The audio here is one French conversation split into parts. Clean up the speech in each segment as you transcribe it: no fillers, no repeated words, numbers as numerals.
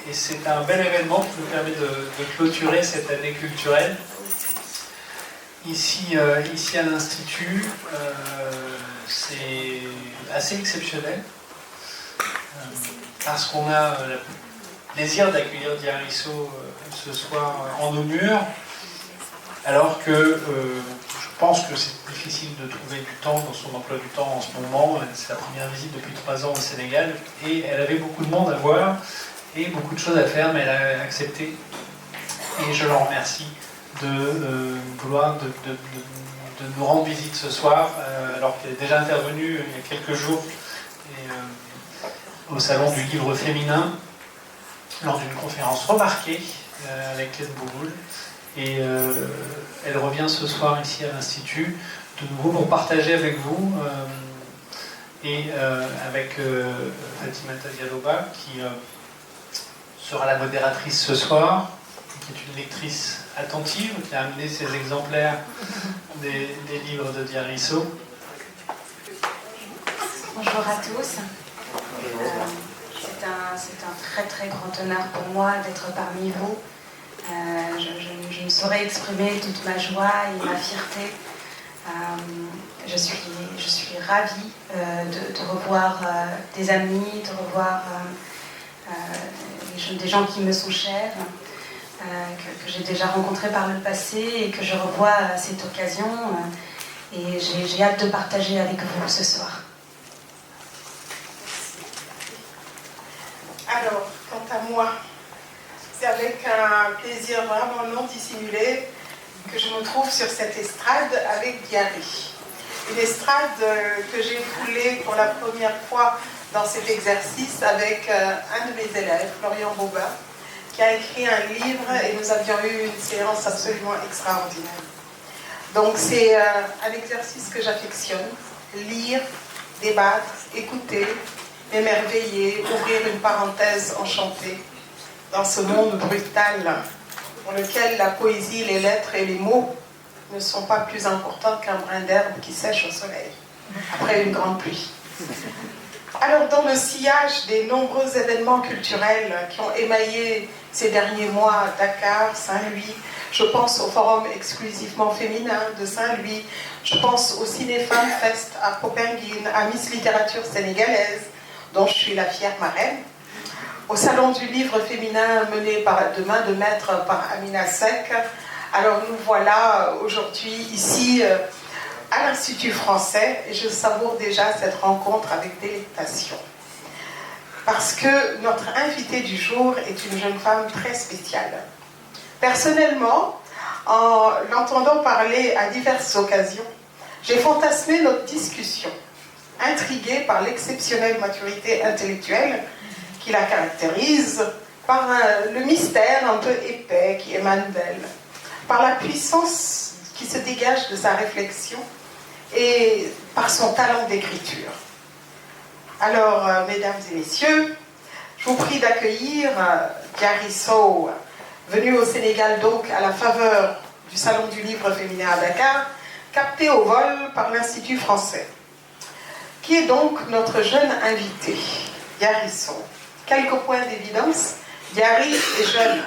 et c'est un bel événement qui nous permet de clôturer cette année culturelle. Ici à l'Institut, c'est assez exceptionnel, parce qu'on a le plaisir d'accueillir Diarry Risso ce soir en nos murs, alors que je pense que c'est difficile de trouver du temps dans son emploi du temps en ce moment. C'est la première visite depuis 3 ans au Sénégal, et elle avait beaucoup de monde à voir et beaucoup de choses à faire, mais elle a accepté, et je l'en remercie de vouloir de nous rendre visite ce soir, alors qu'elle est déjà intervenue il y a quelques jours au Salon du Livre Féminin, lors d'une conférence remarquée avec Lise Bouboul. Et elle revient ce soir ici à l'Institut, de nouveau pour partager avec vous, et avec Fatimata Dialloba, qui sera la modératrice ce soir, qui est une lectrice attentive, qui a amené ses exemplaires des livres de Diarry Risso. Bonjour à tous. C'est un très très grand honneur pour moi d'être parmi vous. Je ne saurais exprimer toute ma joie et ma fierté. Je suis ravie de revoir des amis, de revoir des gens qui me sont chers, que j'ai déjà rencontrés par le passé et que je revois à cette occasion. Et j'ai hâte de partager avec vous ce soir. Alors, quant à moi, c'est avec un plaisir vraiment non dissimulé que je me trouve sur cette estrade avec Diarry. Une estrade que j'ai foulée pour la première fois dans cet exercice avec un de mes élèves, Florian Bobin, qui a écrit un livre, et nous avions eu une séance absolument extraordinaire. Donc c'est un exercice que j'affectionne: lire, débattre, écouter, m'émerveiller, ouvrir une parenthèse enchantée dans ce monde brutal pour lequel la poésie, les lettres et les mots ne sont pas plus importants qu'un brin d'herbe qui sèche au soleil après une grande pluie. Alors, dans le sillage des nombreux événements culturels qui ont émaillé ces derniers mois à Dakar, Saint-Louis, je pense au Forum exclusivement féminin de Saint-Louis, je pense au Ciné-Femme Fest à Popenguine, à Miss Littérature sénégalaise, dont je suis la fière marraine, au Salon du Livre Féminin mené de main de maître par Amina Sek. Alors nous voilà aujourd'hui ici à l'Institut français, et je savoure déjà cette rencontre avec délectation. Parce que notre invitée du jour est une jeune femme très spéciale. Personnellement, en l'entendant parler à diverses occasions, j'ai fantasmé notre discussion, intriguée par l'exceptionnelle maturité intellectuelle qui la caractérise, par le mystère un peu épais qui émane d'elle, par la puissance qui se dégage de sa réflexion et par son talent d'écriture. Alors, mesdames et messieurs, je vous prie d'accueillir Diarry Risso, venu au Sénégal donc à la faveur du Salon du Livre Féminin à Dakar, capté au vol par l'Institut français. Qui est donc notre jeune invitée, Diarry Risso? Quelques points d'évidence: Diarry est jeune,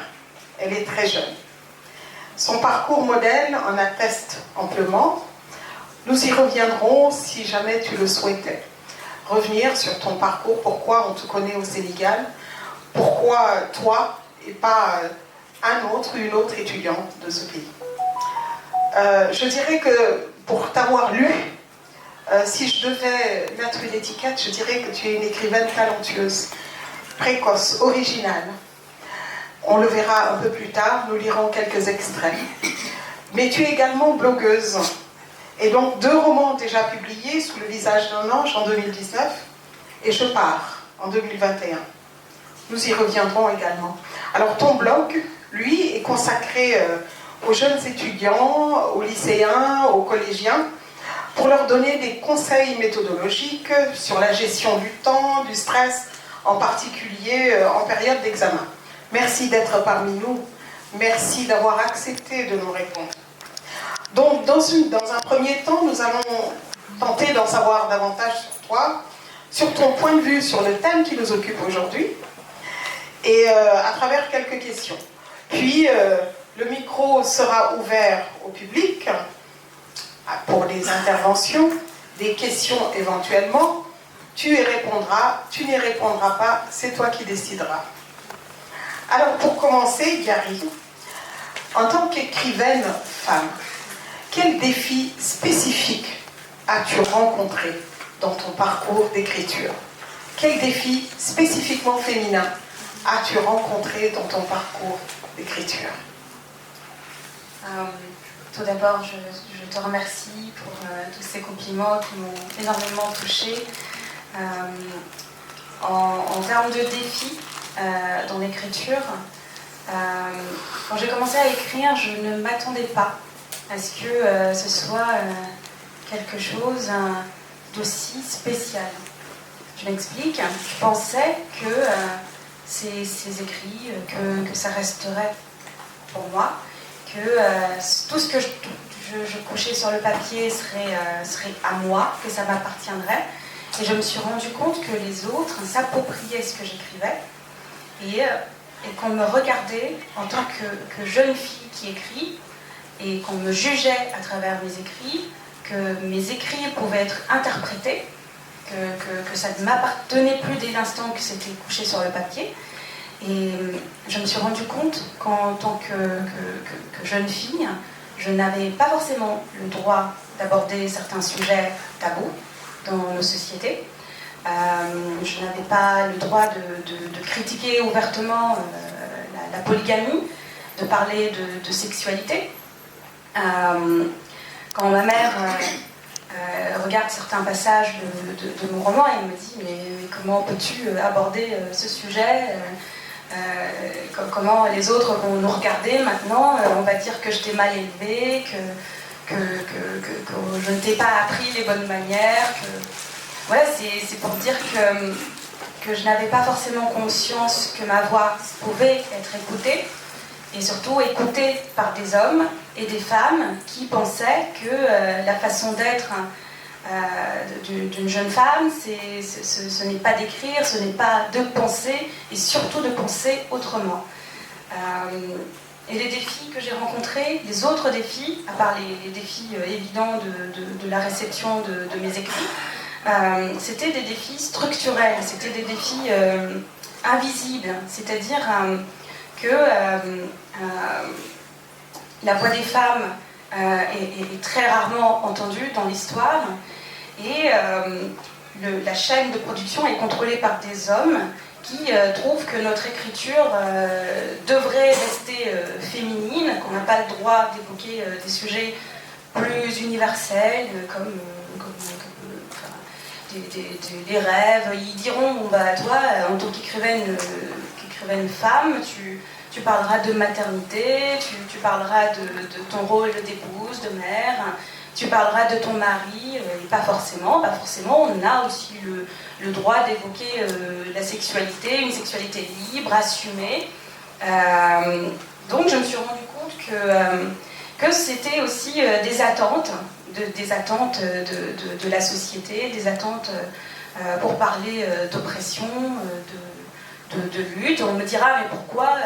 elle est très jeune. Son parcours modèle en atteste amplement. Nous y reviendrons si jamais tu le souhaitais. Revenir sur ton parcours, pourquoi on te connaît au Sénégal, pourquoi toi et pas un autre ou une autre étudiante de ce pays. Je dirais que pour t'avoir lu, si je devais mettre une étiquette, je dirais que tu es une écrivaine talentueuse, précoce, originale. On le verra un peu plus tard, nous lirons quelques extraits. Mais tu es également blogueuse. Et donc 2 romans déjà publiés, Sous le visage d'un ange en 2019 et Je pars en 2021. Nous y reviendrons également. Alors ton blog, lui, est consacré aux jeunes étudiants, aux lycéens, aux collégiens, pour leur donner des conseils méthodologiques sur la gestion du temps, du stress, en particulier en période d'examen. Merci d'être parmi nous. Merci d'avoir accepté de nous répondre. Donc, dans un premier temps, nous allons tenter d'en savoir davantage sur toi, sur ton point de vue sur le thème qui nous occupe aujourd'hui, et à travers quelques questions. Puis le micro sera ouvert au public pour des interventions, des questions éventuellement. Tu y répondras, tu n'y répondras pas, c'est toi qui décideras. Alors pour commencer, Gary, en tant qu'écrivaine femme, quel défi spécifique as-tu rencontré dans ton parcours d'écriture? Quel défi spécifiquement féminin as-tu rencontré dans ton parcours d'écriture? Tout d'abord, je te remercie pour tous ces compliments qui m'ont énormément touchée. En termes de défis dans l'écriture, quand j'ai commencé à écrire, je ne m'attendais pas à ce que ce soit quelque chose d'aussi spécial. Je m'explique, je pensais que ces écrits, que ça resterait pour moi, que tout ce que je couchais sur le papier serait à moi, que ça m'appartiendrait. Et je me suis rendu compte que les autres s'appropriaient ce que j'écrivais et qu'on me regardait en tant que jeune fille qui écrit et qu'on me jugeait à travers mes écrits, que mes écrits pouvaient être interprétés, que ça ne m'appartenait plus dès l'instant que c'était couché sur le papier. Et je me suis rendu compte qu'en tant que jeune fille, je n'avais pas forcément le droit d'aborder certains sujets tabous dans nos sociétés. Je n'avais pas le droit de critiquer ouvertement la polygamie, de parler de sexualité. Quand ma mère regarde certains passages de mon roman, elle me dit « Mais comment peux-tu aborder ce sujet comment les autres vont nous regarder maintenant, on va dire que je t'ai mal élevée, que je ne t'ai pas appris les bonnes manières. Ouais, c'est pour dire que je n'avais pas forcément conscience que ma voix pouvait être écoutée, et surtout écoutée par des hommes et des femmes qui pensaient que la façon d'être d'une jeune femme, ce n'est pas d'écrire, ce n'est pas de penser, et surtout de penser autrement. Et les défis que j'ai rencontrés, les autres défis, à part les défis évidents de la réception de mes écrits, c'était des défis structurels, c'était des défis invisibles, c'est-à-dire que la voix des femmes est très rarement entendue dans l'histoire, et la chaîne de production est contrôlée par des hommes qui trouvent que notre écriture devrait rester féminine, qu'on n'a pas le droit d'évoquer des sujets plus universels comme des rêves. Ils diront, bon bah toi, en tant qu'écrivaine femme, tu parleras de maternité, tu parleras de ton rôle d'épouse, de mère, tu parleras de ton mari, et pas forcément, on a aussi le droit d'évoquer la sexualité, une sexualité libre, assumée. Donc je me suis rendu compte que c'était aussi des attentes, de la société, des attentes pour parler d'oppression, de lutte. On me dira, mais pourquoi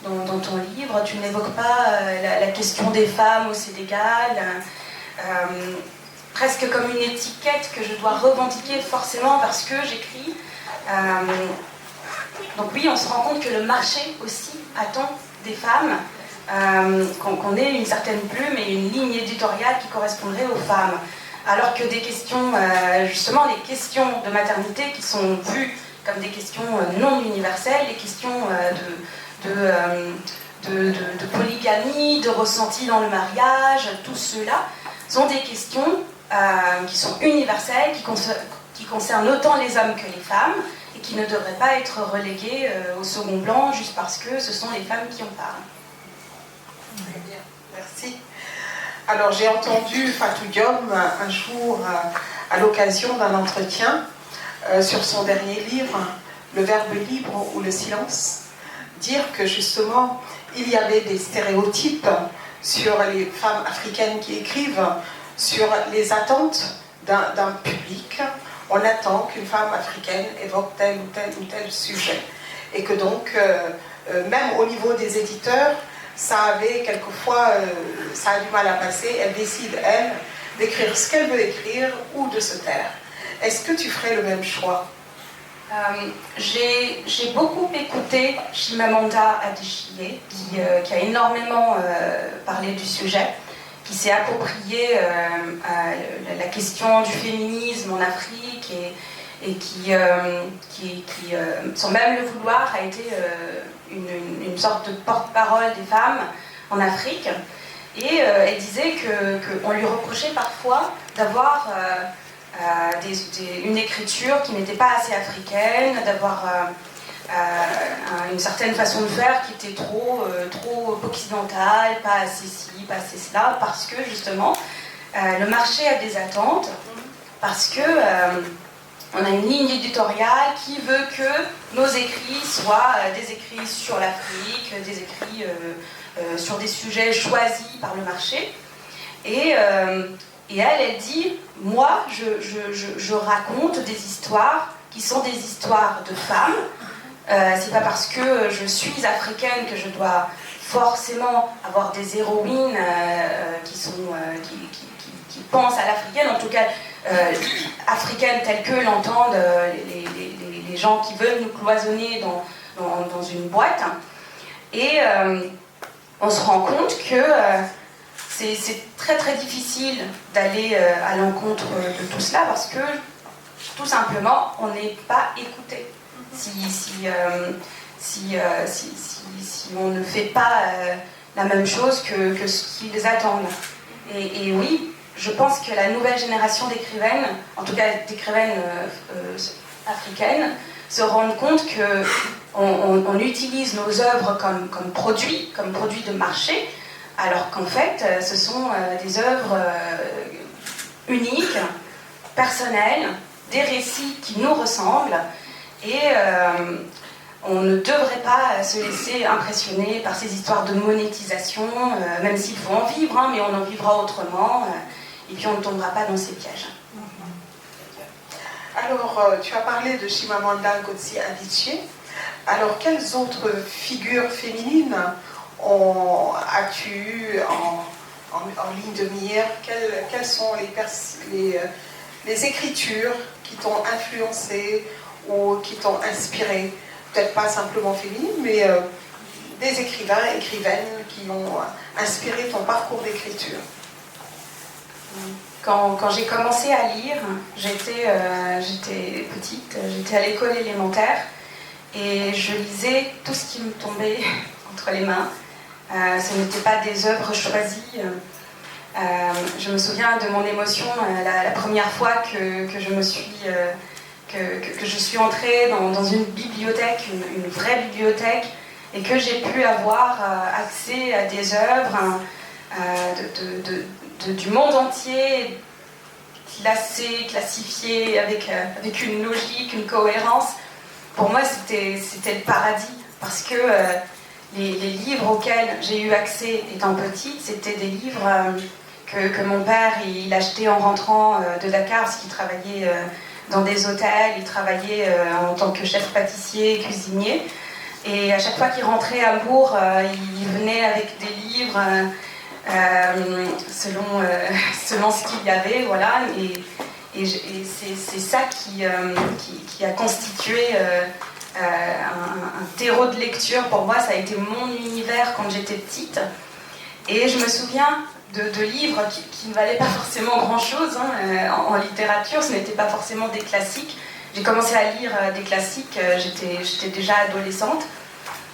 dans ton livre tu n'évoques pas la question des femmes au Sénégal, presque comme une étiquette que je dois revendiquer forcément parce que j'écris. Donc oui, on se rend compte que le marché aussi attend des femmes, qu'on ait une certaine plume et une ligne éditoriale qui correspondrait aux femmes. Alors que des questions, justement les questions de maternité qui sont vues comme des questions non universelles, les questions de polygamie, de ressenti dans le mariage, tout cela sont des questions qui sont universelles, qui concernent autant les hommes que les femmes, et qui ne devraient pas être reléguées au second plan juste parce que ce sont les femmes qui en parlent. Très bien, merci. Alors j'ai entendu Fatou Diom un jour à l'occasion d'un entretien sur son dernier livre, Le Verbe libre ou le silence, dire que justement il y avait des stéréotypes sur les femmes africaines qui écrivent, sur les attentes d'un public. On attend qu'une femme africaine évoque tel ou tel ou tel sujet. et que donc, même au niveau des éditeurs, ça avait quelquefois, ça a du mal à passer. Elle décide, elle, d'écrire ce qu'elle veut écrire ou de se taire. Est-ce que tu ferais le même choix? J'ai beaucoup écouté Chimamanda Adichie, qui a énormément parlé du sujet, qui s'est approprié la question du féminisme en Afrique et qui sans même le vouloir, a été une sorte de porte-parole des femmes en Afrique. Et elle disait qu'on lui reprochait parfois d'avoir une écriture qui n'était pas assez africaine, d'avoir une certaine façon de faire qui était trop occidentale, pas assez ci, pas assez cela, parce que justement le marché a des attentes, parce que on a une ligne éditoriale qui veut que nos écrits soient des écrits sur l'Afrique, des écrits sur des sujets choisis par le marché. Et elle dit, moi, je raconte des histoires qui sont des histoires de femmes. C'est pas parce que je suis africaine que je dois forcément avoir des héroïnes qui pensent à l'africaine, en tout cas africaine telle que l'entendent les gens qui veulent nous cloisonner dans une boîte. Et on se rend compte que c'est très très difficile d'aller à l'encontre de tout cela parce que tout simplement on n'est pas écouté. Si on ne fait pas la même chose que ce qu'ils attendent. Et oui, je pense que la nouvelle génération d'écrivaines, en tout cas d'écrivaines africaines, se rendent compte qu'on utilise nos œuvres comme produits de marché, alors qu'en fait, ce sont des œuvres uniques, personnelles, des récits qui nous ressemblent, et on ne devrait pas se laisser impressionner par ces histoires de monétisation, même s'il faut en vivre, hein, mais on en vivra autrement, et puis on ne tombera pas dans ces pièges. Alors, tu as parlé de Chimamanda Ngozi Adichie. Alors, quelles autres figures féminines as-tu eu en ligne de mire? Quelles sont les écritures qui t'ont influencé ou qui t'ont inspiré? Peut-être pas simplement féminines, mais des écrivaines qui ont inspiré ton parcours d'écriture. Quand j'ai commencé à lire, j'étais petite, j'étais à l'école élémentaire et je lisais tout ce qui me tombait entre les mains. Ce n'étaient pas des œuvres choisies. Je me souviens de mon émotion la première fois que je suis entrée dans une bibliothèque, une vraie bibliothèque, et que j'ai pu avoir accès à des œuvres du monde entier, classées, classifiées, avec une logique, une cohérence. Pour moi, c'était le paradis, parce que les livres auxquels j'ai eu accès étant petite, c'était des livres que mon père il achetait en rentrant de Dakar, parce qu'il travaillait dans des hôtels, il travaillait en tant que chef pâtissier, cuisinier. Et à chaque fois qu'il rentrait à Bourg, il venait avec des livres selon ce qu'il y avait, voilà. Et c'est ça qui a constitué un terreau de lecture. Pour moi, ça a été mon univers quand j'étais petite. Et je me souviens de livres qui ne valaient pas forcément grand-chose en littérature, ce n'étaient pas forcément des classiques. J'ai commencé à lire des classiques, j'étais déjà adolescente,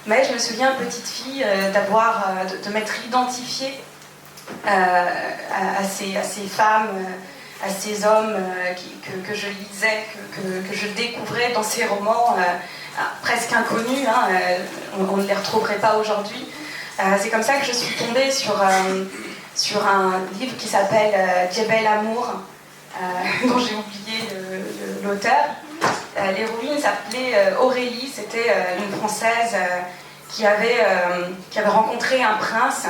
mais je me souviens, petite fille, de m'être identifiée à ces femmes, à ces hommes que je lisais, que je découvrais dans ces romans presque inconnus, on ne les retrouverait pas aujourd'hui. C'est comme ça que je suis tombée sur un livre qui s'appelle Djebel Amour, dont j'ai oublié l'auteur. L'héroïne s'appelait Aurélie, c'était une Française qui avait rencontré un prince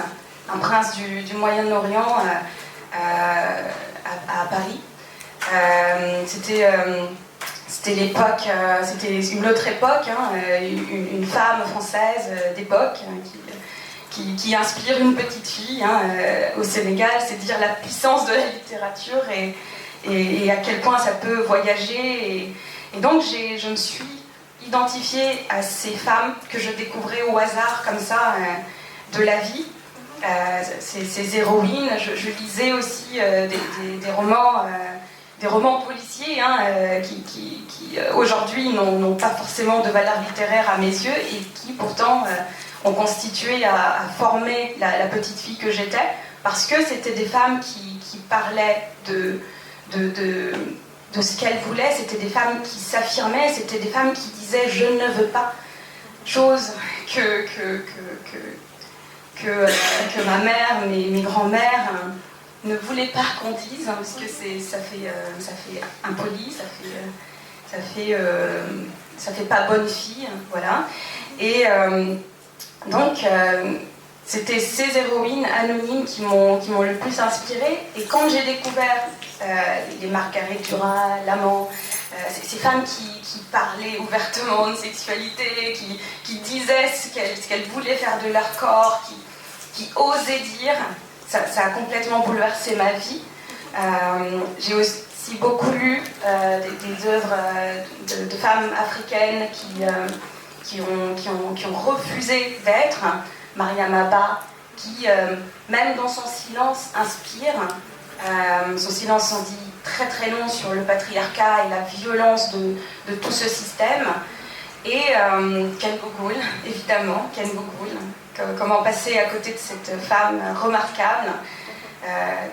du Moyen-Orient à Paris. C'était c'était l'époque, c'était une autre époque, hein, une femme française d'époque qui inspire une petite fille hein, au Sénégal, c'est dire la puissance de la littérature et à quel point ça peut voyager. Et donc je me suis identifiée à ces femmes que je découvrais au hasard comme ça de la vie. Ces héroïnes, je lisais aussi des romans policiers hein, qui aujourd'hui n'ont pas forcément de valeur littéraire à mes yeux et qui pourtant ont constitué à former la petite fille que j'étais, parce que c'était des femmes qui parlaient de ce qu'elles voulaient, c'était des femmes qui s'affirmaient, c'était des femmes qui disaient « je ne veux pas », chose que ma mère, mes grands-mères ne voulaient pas qu'on dise, hein, parce que ça fait impoli, ça fait pas bonne fille, voilà. Et donc, c'était ces héroïnes anonymes qui m'ont le plus inspirée. Et quand j'ai découvert les Marguerite Duras, Lament, ces femmes qui parlaient ouvertement de sexualité, qui disaient ce qu'elles voulaient faire de leur corps, qui osaient dire, ça a complètement bouleversé ma vie. J'ai aussi beaucoup lu des œuvres de femmes africaines qui ont refusé d'être. Mariam Abba, qui, même dans son silence, inspire. Son silence en dit très très long sur le patriarcat et la violence de tout ce système. Et Ken Gogol, évidemment, Ken Gogol. Comment passer à côté de cette femme remarquable,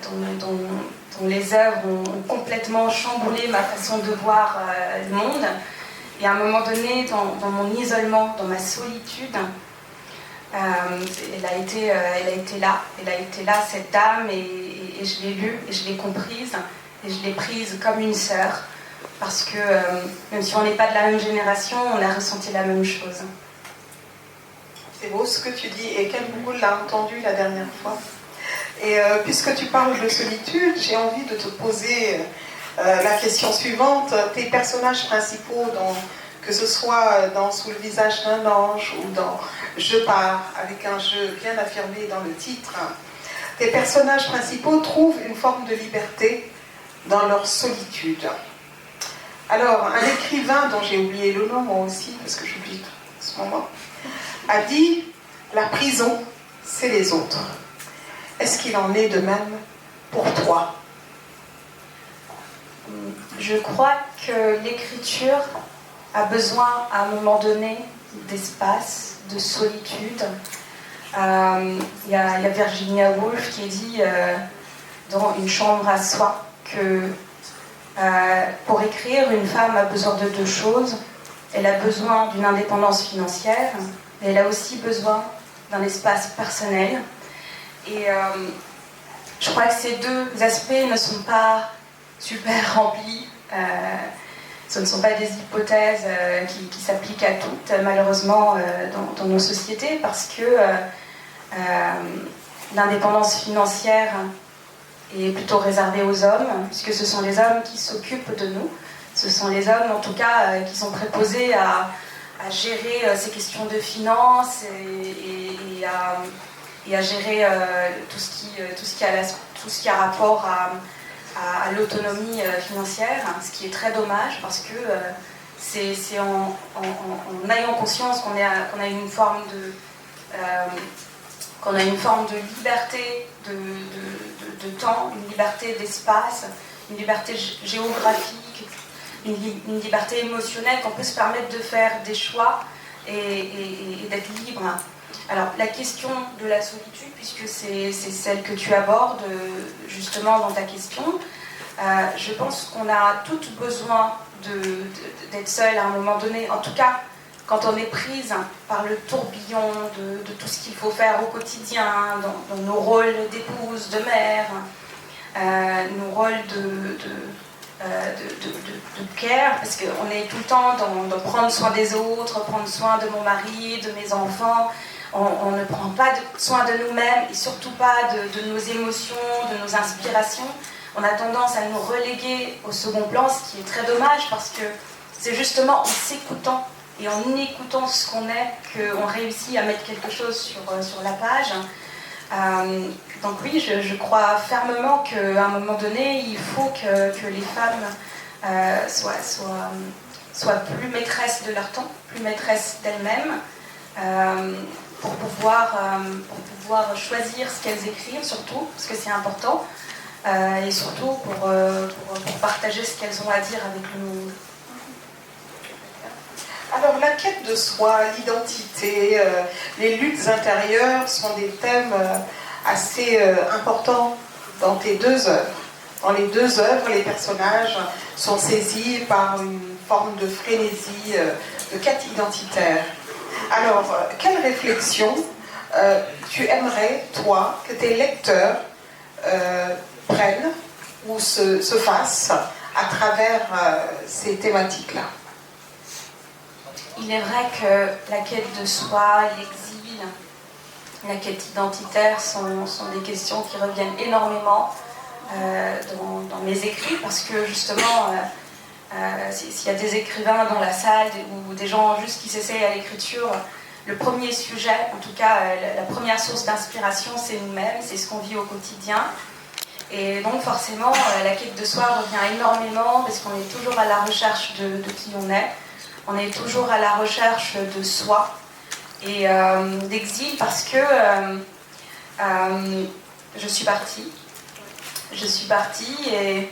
dont les œuvres ont complètement chamboulé ma façon de voir le monde. Et à un moment donné, dans mon isolement, dans ma solitude, elle a été là, cette dame, et je l'ai lue, et je l'ai comprise, et je l'ai prise comme une sœur, parce que même si on n'est pas de la même génération, on a ressenti la même chose. C'est beau ce que tu dis, et Ken Gogol l'a entendu la dernière fois. Et puisque tu parles de solitude, j'ai envie de te poser la question suivante. Tes personnages principaux, que ce soit dans Sous le visage d'un ange ou dans Je pars, avec un jeu bien affirmé dans le titre, tes personnages principaux trouvent une forme de liberté dans leur solitude. Alors, un écrivain dont j'ai oublié le nom, moi aussi, parce que j'oublie en ce moment, a dit « La prison, c'est les autres ». Est-ce qu'il en est de même pour toi? Je crois que l'écriture a besoin, à un moment donné, d'espace, de solitude. Il y a Virginia Woolf qui dit dans Une chambre à soi que pour écrire, une femme a besoin de deux choses. Elle a besoin d'une indépendance financière, mais elle a aussi besoin d'un espace personnel. Et je crois que ces deux aspects ne sont pas super remplis. Ce ne sont pas des hypothèses qui s'appliquent à toutes, malheureusement, dans nos sociétés, parce que l'indépendance financière est plutôt réservée aux hommes, puisque ce sont les hommes qui s'occupent de nous. Ce sont les hommes, en tout cas, qui sont préposés à gérer ces questions de finances et à gérer tout ce qui a rapport à l'autonomie financière, ce qui est très dommage parce que c'est en ayant conscience qu'on a une forme de liberté de temps, une liberté d'espace, une liberté géographique, une liberté émotionnelle, qu'on peut se permettre de faire des choix et d'être libre. Alors, la question de la solitude, puisque c'est celle que tu abordes justement dans ta question, je pense qu'on a toutes besoin d'être seul à un moment donné. En tout cas, quand on est prise par le tourbillon de tout ce qu'il faut faire au quotidien, dans nos rôles d'épouse, de mère, nos rôles de care, parce qu'on est tout le temps dans prendre soin des autres, prendre soin de mon mari, de mes enfants. On ne prend pas soin de nous-mêmes et surtout pas de nos émotions, de nos inspirations. On a tendance à nous reléguer au second plan, ce qui est très dommage parce que c'est justement en s'écoutant et en écoutant ce qu'on est qu'on réussit à mettre quelque chose sur la page. Donc oui, je crois fermement qu'à un moment donné, il faut que les femmes soient plus maîtresses de leur temps, plus maîtresses d'elles-mêmes, pour pouvoir choisir ce qu'elles écrivent, surtout, parce que c'est important, et surtout pour partager ce qu'elles ont à dire avec le monde. Alors la quête de soi, l'identité, les luttes intérieures sont des thèmes assez importants dans tes deux œuvres. Dans les deux œuvres, les personnages sont saisis par une forme de frénésie, de quête identitaire. Alors, quelle réflexion tu aimerais, toi, que tes lecteurs prennent ou se fassent à travers ces thématiques-là? Il est vrai que la quête de soi, l'exil, la quête identitaire sont des questions qui reviennent énormément dans mes écrits, parce que justement, s'il y a des écrivains dans la salle ou des gens juste qui s'essayent à l'écriture, le premier sujet, en tout cas la première source d'inspiration, c'est nous-mêmes, c'est ce qu'on vit au quotidien. Et donc forcément, la quête de soi revient énormément parce qu'on est toujours à la recherche de qui on est. On est toujours à la recherche de soi et d'exil parce que je suis partie. Je suis partie et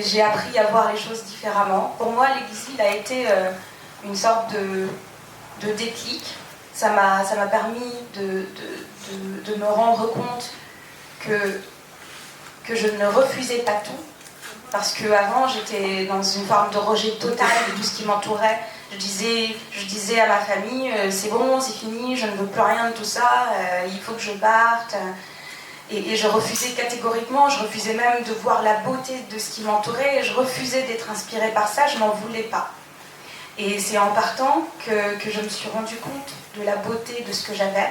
j'ai appris à voir les choses différemment. Pour moi, l'exil a été une sorte de déclic. Ça m'a permis de me rendre compte que je ne refusais pas tout. Parce qu'avant, j'étais dans une forme de rejet total de tout ce qui m'entourait. Je disais à ma famille, c'est bon, c'est fini, je ne veux plus rien de tout ça, il faut que je parte. Et je refusais catégoriquement, je refusais même de voir la beauté de ce qui m'entourait, je refusais d'être inspirée par ça, je n'en voulais pas. Et c'est en partant que je me suis rendu compte de la beauté de ce que j'avais.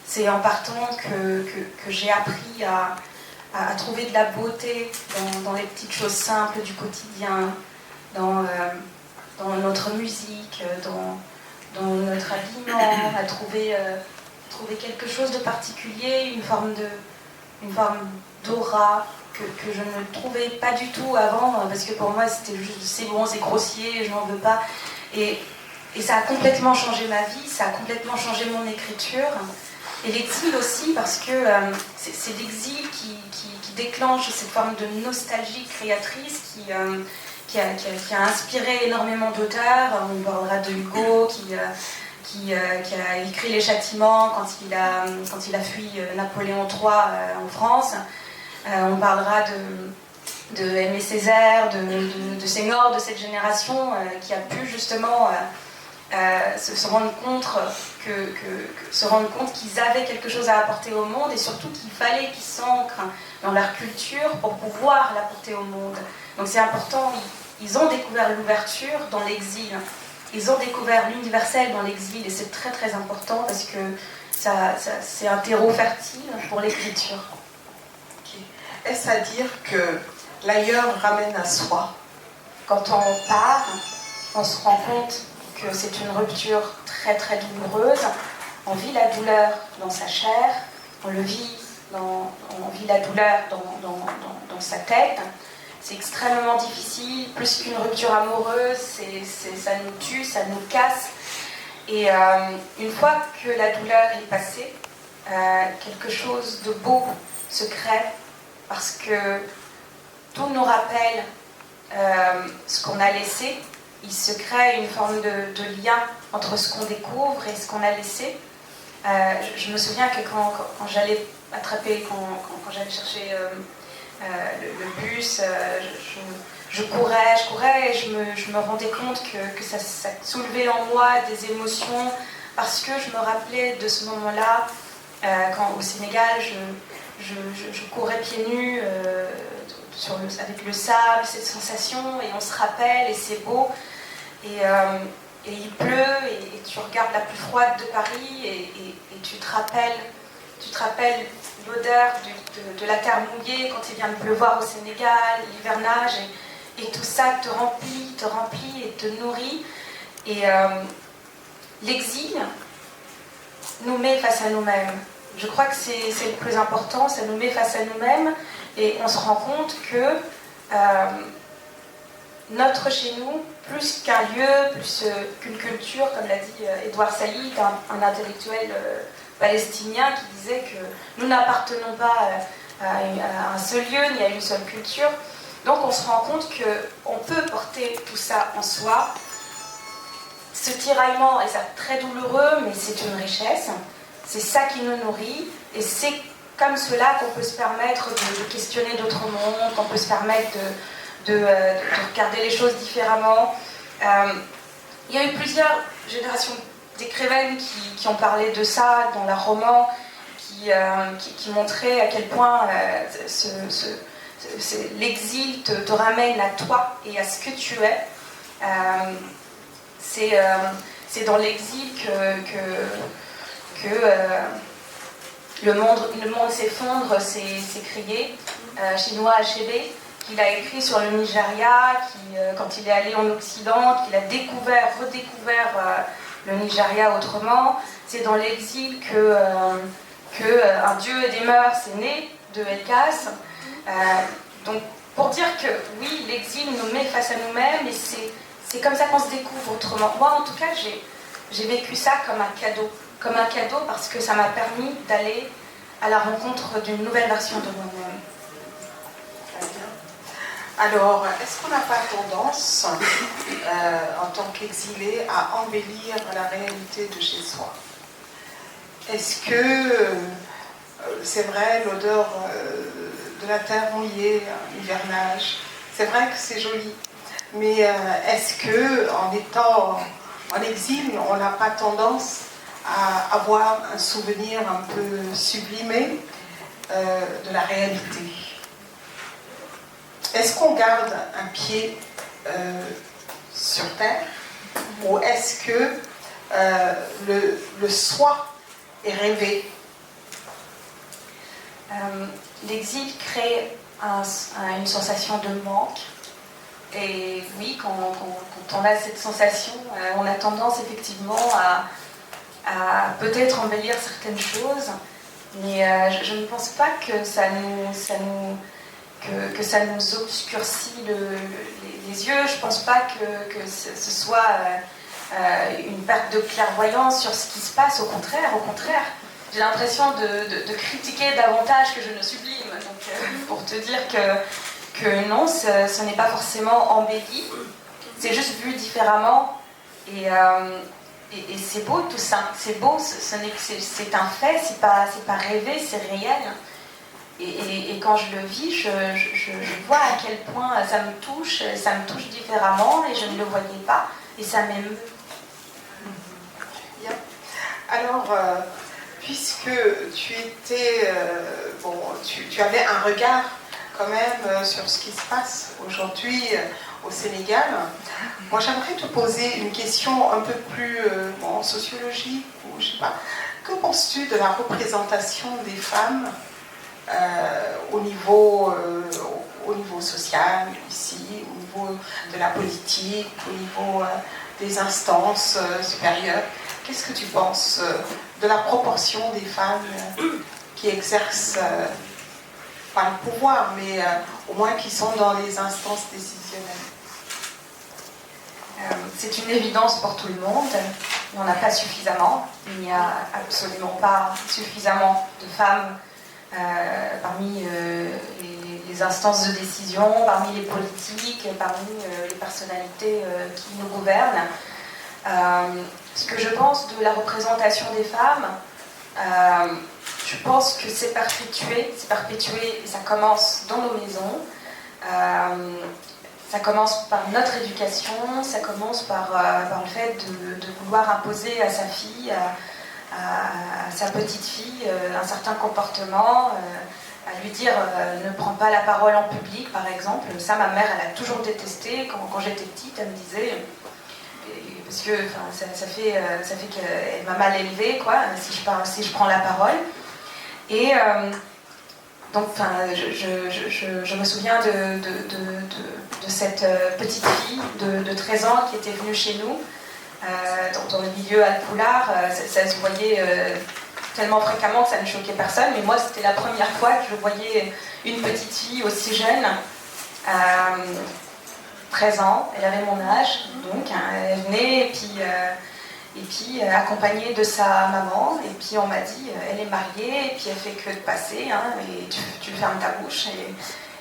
C'est en partant que j'ai appris à trouver de la beauté dans les petites choses simples du quotidien, dans notre musique, dans notre habillement, à trouver quelque chose de particulier, une forme d'aura que je ne trouvais pas du tout avant, parce que pour moi c'était juste c'est bon, c'est grossier, je n'en veux pas. Et ça a complètement changé ma vie, ça a complètement changé mon écriture. Et l'exil aussi, parce que c'est l'exil qui déclenche cette forme de nostalgie créatrice qui a inspiré énormément d'auteurs. On parlera de Hugo qui a écrit Les Châtiments quand il a fui Napoléon III en France. On parlera de Aimé Césaire, de Senghor, de cette génération qui a pu justement se rendre compte qu'ils avaient quelque chose à apporter au monde et surtout qu'il fallait qu'ils s'ancrent dans leur culture pour pouvoir l'apporter au monde. Donc c'est important, ils ont découvert l'ouverture dans l'exil, ils ont découvert l'universel dans l'exil et c'est très très important parce que c'est un terreau fertile pour l'écriture. Okay. Est-ce à dire que l'ailleurs ramène à soi? Quand on part, on se rend compte que c'est une rupture très très douloureuse. On vit la douleur dans sa chair, on vit la douleur dans sa tête. C'est extrêmement difficile, plus qu'une rupture amoureuse, ça nous tue, ça nous casse. Et une fois que la douleur est passée, quelque chose de beau se crée parce que tout nous rappelle ce qu'on a laissé. Il se crée une forme de lien entre ce qu'on découvre et ce qu'on a laissé. Je me souviens que quand j'allais attraper, quand j'allais chercher le bus, je courais et je me rendais compte que ça soulevait en moi des émotions parce que je me rappelais de ce moment-là quand au Sénégal je courais pieds nus avec le sable, cette sensation, et on se rappelle et c'est beau. Et il pleut et tu regardes la plus froide de Paris et tu te rappelles l'odeur de la terre mouillée quand il vient de pleuvoir au Sénégal, l'hivernage, et tout ça te remplit et te nourrit. Et l'exil nous met face à nous-mêmes. Je crois que c'est le plus important, ça nous met face à nous-mêmes et on se rend compte que notre chez nous, plus qu'un lieu, plus qu'une culture, comme l'a dit Edouard Saïd, un intellectuel palestinien qui disait que nous n'appartenons pas à un seul lieu ni à une seule culture. Donc on se rend compte qu'on peut porter tout ça en soi. Ce tiraillement est très douloureux, mais c'est une richesse. C'est ça qui nous nourrit et c'est comme cela qu'on peut se permettre de questionner d'autres mondes, qu'on peut se permettre de regarder les choses différemment. Il y a eu plusieurs générations d'écrivaines qui ont parlé de ça dans leurs romans, qui montraient à quel point l'exil te ramène à toi et à ce que tu es. C'est dans l'exil que le monde s'effondre, c'est crié. Chinua Achebe, qu'il a écrit sur le Nigeria, quand il est allé en Occident, qu'il a redécouvert le Nigeria autrement. C'est dans l'exil que Un Dieu et des mœurs est né de Elkas. Donc pour dire que oui, l'exil nous met face à nous-mêmes et c'est comme ça qu'on se découvre autrement. Moi en tout cas j'ai vécu ça comme un cadeau parce que ça m'a permis d'aller à la rencontre d'une nouvelle version de moi-même. Très bien. Alors, est-ce qu'on n'a pas tendance, en tant qu'exilé, à embellir la réalité de chez soi? Est-ce que, c'est vrai, l'odeur de la terre mouillée, l'hivernage, c'est vrai que c'est joli, mais est-ce que, en étant en exil, on n'a pas tendance à avoir un souvenir un peu sublimé de la réalité? Est-ce qu'on garde un pied sur terre ou est-ce que le soi est rêvé? L'exil crée une sensation de manque. Et oui, quand on a cette sensation, on a tendance effectivement à peut-être embellir certaines choses, mais je ne pense pas que ça nous obscurcit les yeux. Je ne pense pas que ce soit une perte de clairvoyance sur ce qui se passe. Au contraire, j'ai l'impression de critiquer davantage que je ne sublime. Donc, pour te dire que non, ce n'est pas forcément embelli, c'est juste vu différemment. Et c'est beau tout ça, c'est beau, c'est un fait, c'est pas rêvé, c'est réel. Et quand je le vis, je vois à quel point ça me touche différemment et je ne le voyais pas et ça m'émeut. Bien. Alors, puisque tu étais, tu avais un regard quand même sur ce qui se passe aujourd'hui au Sénégal, moi j'aimerais te poser une question un peu plus sociologique ou je sais pas. Que penses-tu de la représentation des femmes au niveau social ici, au niveau de la politique, au niveau des instances supérieures? Qu'est-ce que tu penses de la proportion des femmes qui exercent pas le pouvoir, mais au moins qui sont dans les instances décisionnelles? C'est une évidence pour tout le monde. Il n'y en a pas suffisamment. Il n'y a absolument pas suffisamment de femmes parmi les instances de décision, parmi les politiques, parmi les personnalités qui nous gouvernent. Ce que je pense de la représentation des femmes, je pense que c'est perpétué et ça commence dans nos maisons. Ça commence par notre éducation, ça commence par le fait de vouloir imposer à sa fille, à sa petite fille, un certain comportement, à lui dire ne prends pas la parole en public, par exemple. Ça, ma mère, elle a toujours détesté. Quand j'étais petite, elle me disait, parce que ça fait qu'elle m'a mal élevée, quoi, si je prends la parole. Et Donc, je me souviens de cette petite fille de 13 ans qui était venue chez nous, dans le milieu alpoulard. Ça se voyait tellement fréquemment que ça ne choquait personne, mais moi, c'était la première fois que je voyais une petite fille aussi jeune, 13 ans, elle avait mon âge, donc elle venait, et puis accompagnée de sa maman, et puis on m'a dit, elle est mariée, et puis elle fait que de passer, hein, et tu fermes ta bouche.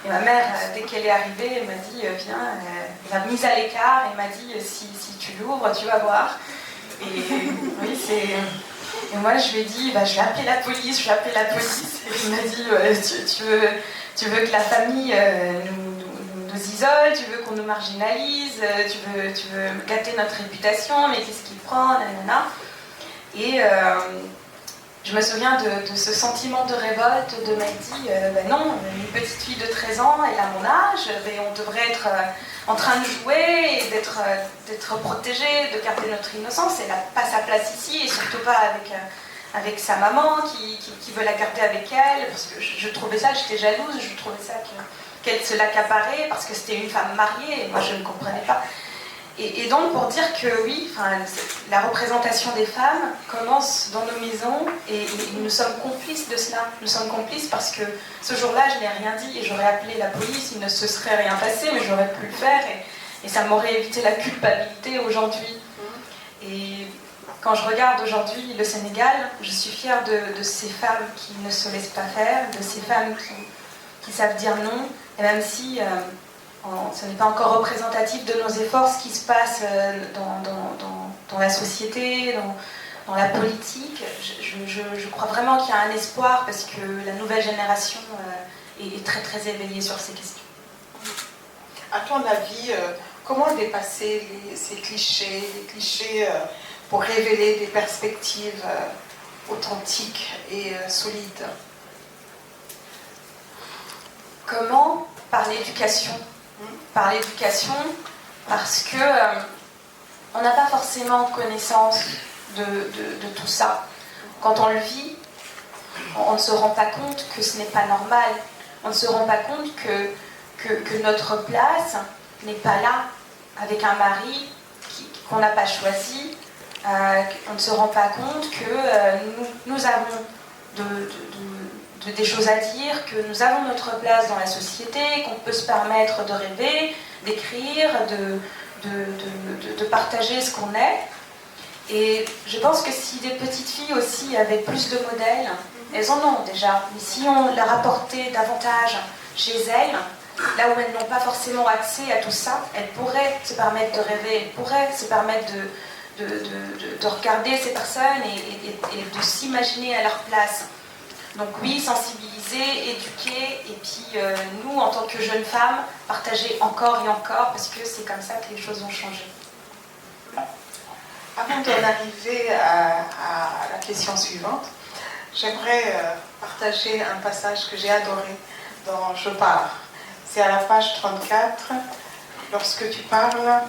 Et ma mère, dès qu'elle est arrivée, elle m'a dit, viens, elle m'a mise à l'écart, elle m'a dit, si tu l'ouvres, tu vas voir. Et oui, et moi, je lui ai dit, je vais appeler la police, Et il m'a dit, tu veux que la famille nous isole, tu veux qu'on nous marginalise, tu veux gâter notre réputation, mais qu'est-ce qu'il prend, nanana. Et je me souviens de ce sentiment de révolte, de m'être dit, non, une petite fille de 13 ans, elle a mon âge, on devrait être en train de jouer et d'être protégée, de garder notre innocence. Elle n'a pas sa place ici, et surtout pas avec sa maman qui veut la garder avec elle, parce que je trouvais ça, j'étais jalouse, je trouvais ça qu'elle se l'accaparait parce que c'était une femme mariée, et moi je ne comprenais pas. Et donc pour dire que oui, la représentation des femmes commence dans nos maisons, et nous sommes complices de cela. Nous sommes complices parce que ce jour-là, je n'ai rien dit, et j'aurais appelé la police, il ne se serait rien passé, mais j'aurais pu le faire, et ça m'aurait évité la culpabilité aujourd'hui. Et quand je regarde aujourd'hui le Sénégal, je suis fière de ces femmes qui ne se laissent pas faire, de ces femmes qui savent dire non, et même si ce n'est pas encore représentatif de nos efforts, ce qui se passe dans la société, dans la politique, je crois vraiment qu'il y a un espoir, parce que la nouvelle génération est très très éveillée sur ces questions. À ton avis, comment dépasser ces clichés, les clichés pour révéler des perspectives authentiques et solides? Comment? Par l'éducation. Par l'éducation, parce que on n'a pas forcément connaissance de tout ça. Quand on le vit, on ne se rend pas compte que ce n'est pas normal. On ne se rend pas compte que notre place n'est pas là, avec un mari qu'on n'a pas choisi. On ne se rend pas compte que nous avons des choses à dire, que nous avons notre place dans la société, qu'on peut se permettre de rêver, d'écrire, de partager ce qu'on est. Et je pense que si des petites filles aussi avaient plus de modèles, elles en ont déjà, mais si on leur apportait davantage chez elles, là où elles n'ont pas forcément accès à tout ça, elles pourraient se permettre de rêver, elles pourraient se permettre de regarder ces personnes et de s'imaginer à leur place. Donc oui, sensibiliser, éduquer, et puis nous, en tant que jeunes femmes, partager encore et encore, parce que c'est comme ça que les choses vont changer. Avant d'en arriver à la question suivante, j'aimerais partager un passage que j'ai adoré dans Je pars. C'est à la page 34, lorsque tu parles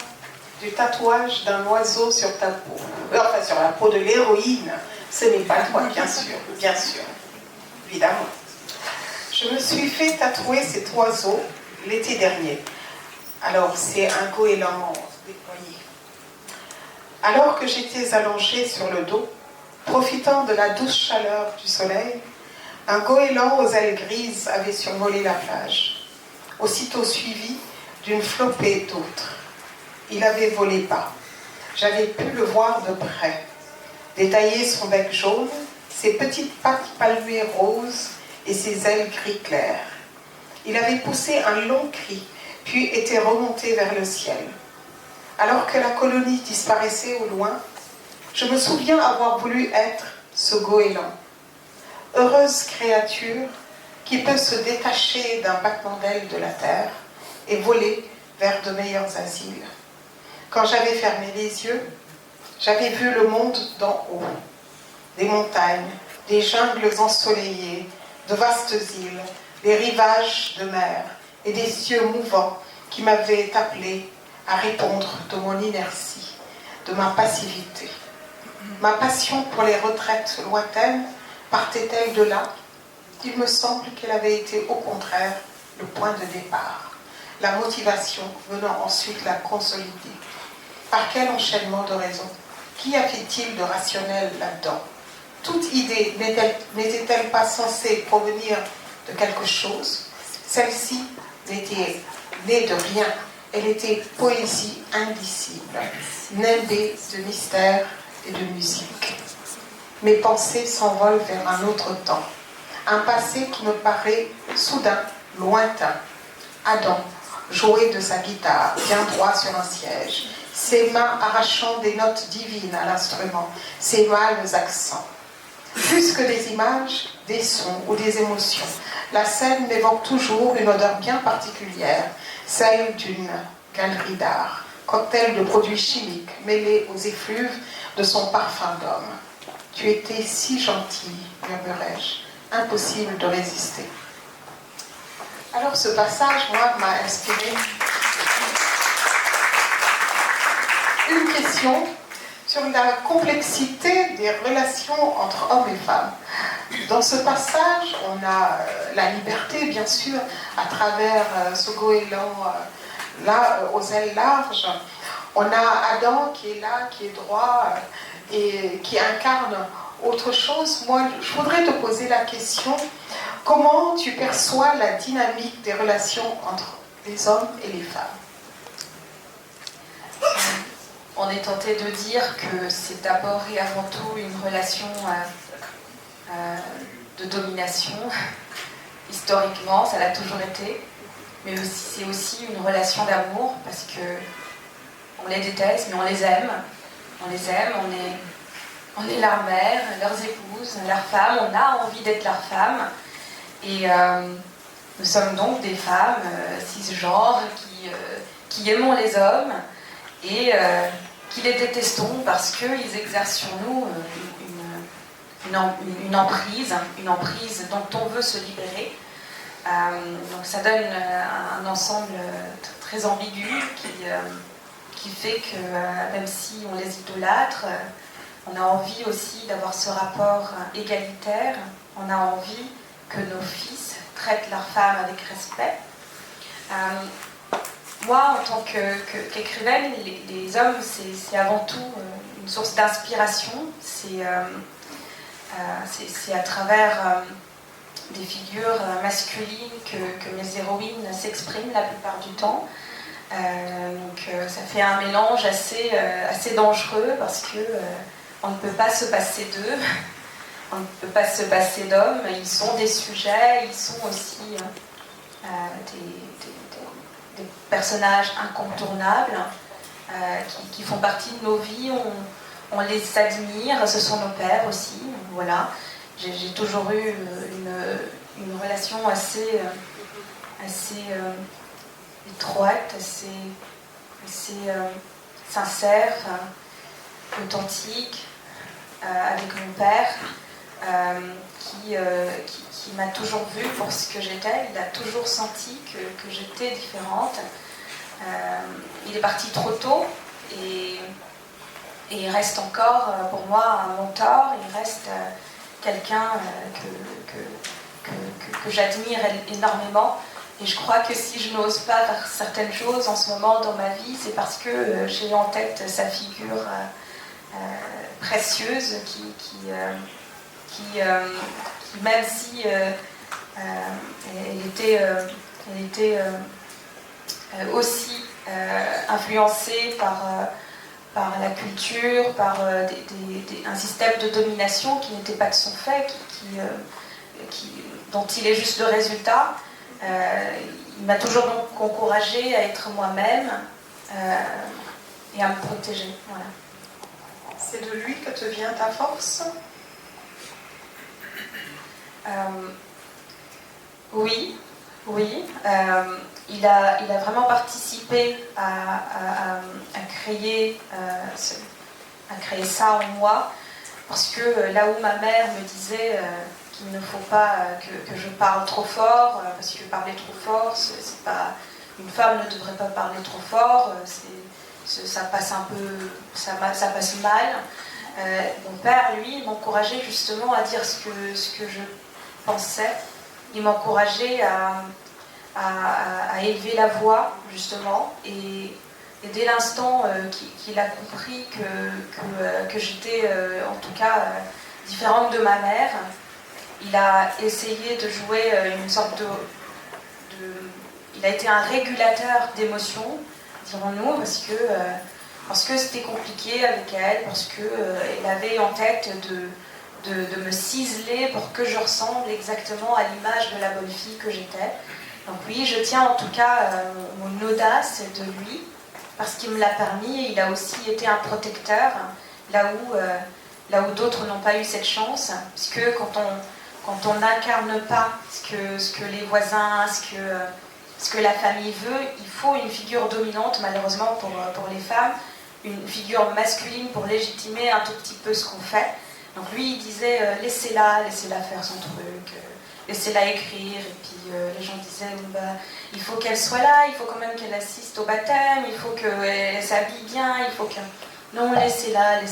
du tatouage d'un oiseau sur ta peau. Enfin, sur la peau de l'héroïne. Ce n'est pas toi, bien sûr, évidemment. Je me suis fait tatouer cet oiseau l'été dernier. Alors, c'est un goéland déployé. Alors que j'étais allongée sur le dos, profitant de la douce chaleur du soleil, un goéland aux ailes grises avait survolé la plage, aussitôt suivi d'une flopée d'autres. Il avait volé bas. J'avais pu le voir de près. Détailler son bec jaune, ses petites pattes palmées roses et ses ailes gris clair. Il avait poussé un long cri, puis était remonté vers le ciel. Alors que la colonie disparaissait au loin, je me souviens avoir voulu être ce goéland. Heureuse créature qui peut se détacher d'un battement d'ailes de la terre et voler vers de meilleurs asiles. Quand j'avais fermé les yeux, j'avais vu le monde d'en haut. Des montagnes, des jungles ensoleillés, de vastes îles, des rivages de mer et des cieux mouvants qui m'avaient appelé à répondre de mon inertie, de ma passivité. Ma passion pour les retraites lointaines partait-elle de là? Il me semble qu'elle avait été au contraire le point de départ, la motivation venant ensuite la consolider. Par quel enchaînement de raisons? Qu'y avait-il de rationnel là-dedans? Toute idée n'était-elle pas censée provenir de quelque chose? Celle-ci n'était née de rien. Elle était poésie indicible, nimbée de mystère et de musique. Mes pensées s'envolent vers un autre temps, un passé qui me paraît soudain, lointain. Adam jouait de sa guitare, bien droit sur un siège, ses mains arrachant des notes divines à l'instrument, ses mâles accents. Plus que des images, des sons ou des émotions, la scène m'évoque toujours une odeur bien particulière, celle d'une galerie d'art, cocktail de produits chimiques mêlés aux effluves de son parfum d'homme. Tu étais si gentille, murmurai-je, impossible de résister. Alors ce passage, moi, m'a inspiré une question sur la complexité des relations entre hommes et femmes. Dans ce passage, on a la liberté, bien sûr, à travers ce goéland là, aux ailes larges. On a Adam qui est là, qui est droit et qui incarne autre chose. Moi, je voudrais te poser la question, comment tu perçois la dynamique des relations entre les hommes et les femmes? On est tenté de dire que c'est d'abord et avant tout une relation de domination. Historiquement, ça l'a toujours été. Mais c'est aussi une relation d'amour, parce que on les déteste, mais on les aime. On les aime, on est leur mère, leurs épouses, leurs femmes. On a envie d'être leur femme. Et nous sommes donc des femmes cisgenres qui aimons les hommes et qui les détestons parce qu'ils exercent sur nous une emprise dont on veut se libérer. Donc ça donne un ensemble très ambigu qui fait que même si on les idolâtre, on a envie aussi d'avoir ce rapport égalitaire, on a envie que nos fils traitent leurs femmes avec respect. Moi, en tant qu'écrivaine, les hommes, c'est avant tout une source d'inspiration. C'est à travers des figures masculines que mes héroïnes s'expriment la plupart du temps. Donc ça fait un mélange assez dangereux parce que on ne peut pas se passer d'eux, on ne peut pas se passer d'hommes. Ils sont des sujets, ils sont aussi des personnages incontournables qui font partie de nos vies. On les admire, ce sont nos pères aussi. Voilà. J'ai toujours eu une relation assez étroite, assez sincère, authentique avec mon père qui m'a toujours vue pour ce que j'étais. Il a toujours senti que j'étais différente. Il est parti trop tôt et il reste encore pour moi un mentor, il reste quelqu'un que j'admire énormément. Et je crois que si je n'ose pas faire certaines choses en ce moment dans ma vie, c'est parce que j'ai en tête sa figure précieuse qui même si elle était aussi influencée par la culture, par un système de domination qui n'était pas de son fait, dont il est juste le résultat. Il m'a toujours donc encouragée à être moi-même et à me protéger. Voilà. C'est de lui que te vient ta force? Oui. Il a vraiment participé à créer ça en moi, parce que là où ma mère me disait qu'il ne faut pas que je parle trop fort, parce que parler trop fort, c'est pas, une femme ne devrait pas parler trop fort, ça passe un peu, ça passe mal. Mon père, lui, m'encourageait justement à dire ce que je pensais il m'encourageait à élever la voix, justement, et dès l'instant qu'il a compris que j'étais, en tout cas, différente de ma mère, il a essayé de jouer une sorte de... Il a été un régulateur d'émotions, dirons-nous, parce que c'était compliqué avec elle, parce qu'elle avait en tête de me ciseler pour que je ressemble exactement à l'image de la bonne fille que j'étais. Donc oui, je tiens en tout cas mon audace de lui, parce qu'il me l'a permis, et il a aussi été un protecteur, là où d'autres n'ont pas eu cette chance, puisque quand on n'incarne pas ce que les voisins, ce que la famille veut, il faut une figure dominante, malheureusement pour les femmes, une figure masculine pour légitimer un tout petit peu ce qu'on fait. Donc lui, il disait laissez-la faire son truc, laissez-la écrire. Et puis les gens disaient il faut qu'elle soit là, il faut quand même qu'elle assiste au baptême, il faut qu'elle s'habille bien, il faut que... Non, laissez-la. Et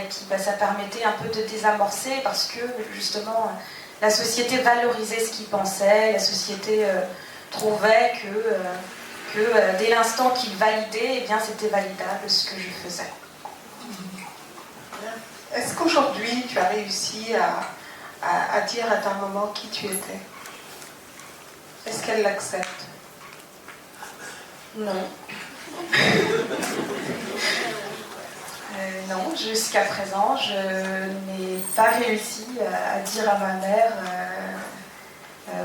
puis ça permettait un peu de désamorcer, parce que justement, la société valorisait ce qu'il pensait, la société trouvait que dès l'instant qu'il validait, eh bien, c'était validable ce que je faisais. Est-ce qu'aujourd'hui, tu as réussi à dire à ta maman qui tu étais? Est-ce qu'elle l'accepte? Non. Non, jusqu'à présent, je n'ai pas réussi à dire à ma mère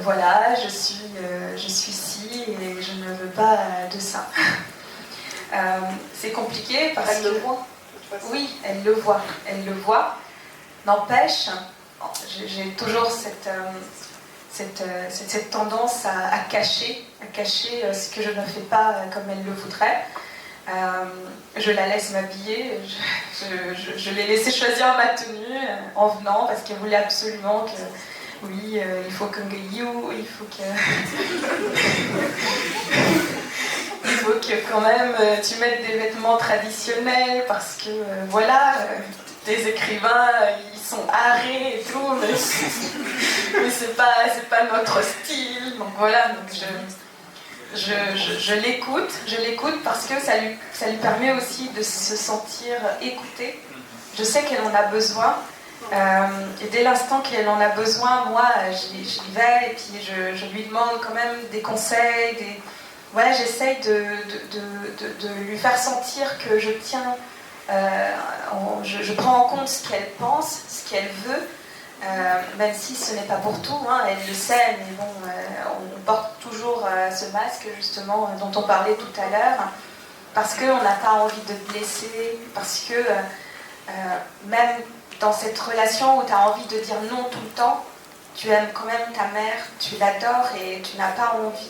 voilà, je suis ci et je ne veux pas de ça. C'est compliqué parce qu'elle le voit. Oui, elle le voit. N'empêche, j'ai toujours cette tendance à cacher ce que je ne fais pas comme elle le voudrait. Je la laisse m'habiller, je l'ai laissé choisir ma tenue en venant, parce qu'elle voulait absolument que, oui, il faut que il faut que quand même tu mettes des vêtements traditionnels, parce que voilà, des écrivains, ils sont arrêts et tout, mais c'est pas notre style, donc voilà, donc je l'écoute parce que ça lui permet aussi de se sentir écoutée. Je sais qu'elle en a besoin, et dès l'instant qu'elle en a besoin, moi j'y vais, et puis je lui demande quand même des conseils, voilà, j'essaye de lui faire sentir que je tiens, je prends en compte ce qu'elle pense, ce qu'elle veut. Même si ce n'est pas pour tout, hein, elle le sait, mais bon, on porte toujours ce masque, justement, dont on parlait tout à l'heure, parce qu'on n'a pas envie de blesser, parce que même dans cette relation où tu as envie de dire non tout le temps, tu aimes quand même ta mère, tu l'adores, et tu n'as pas envie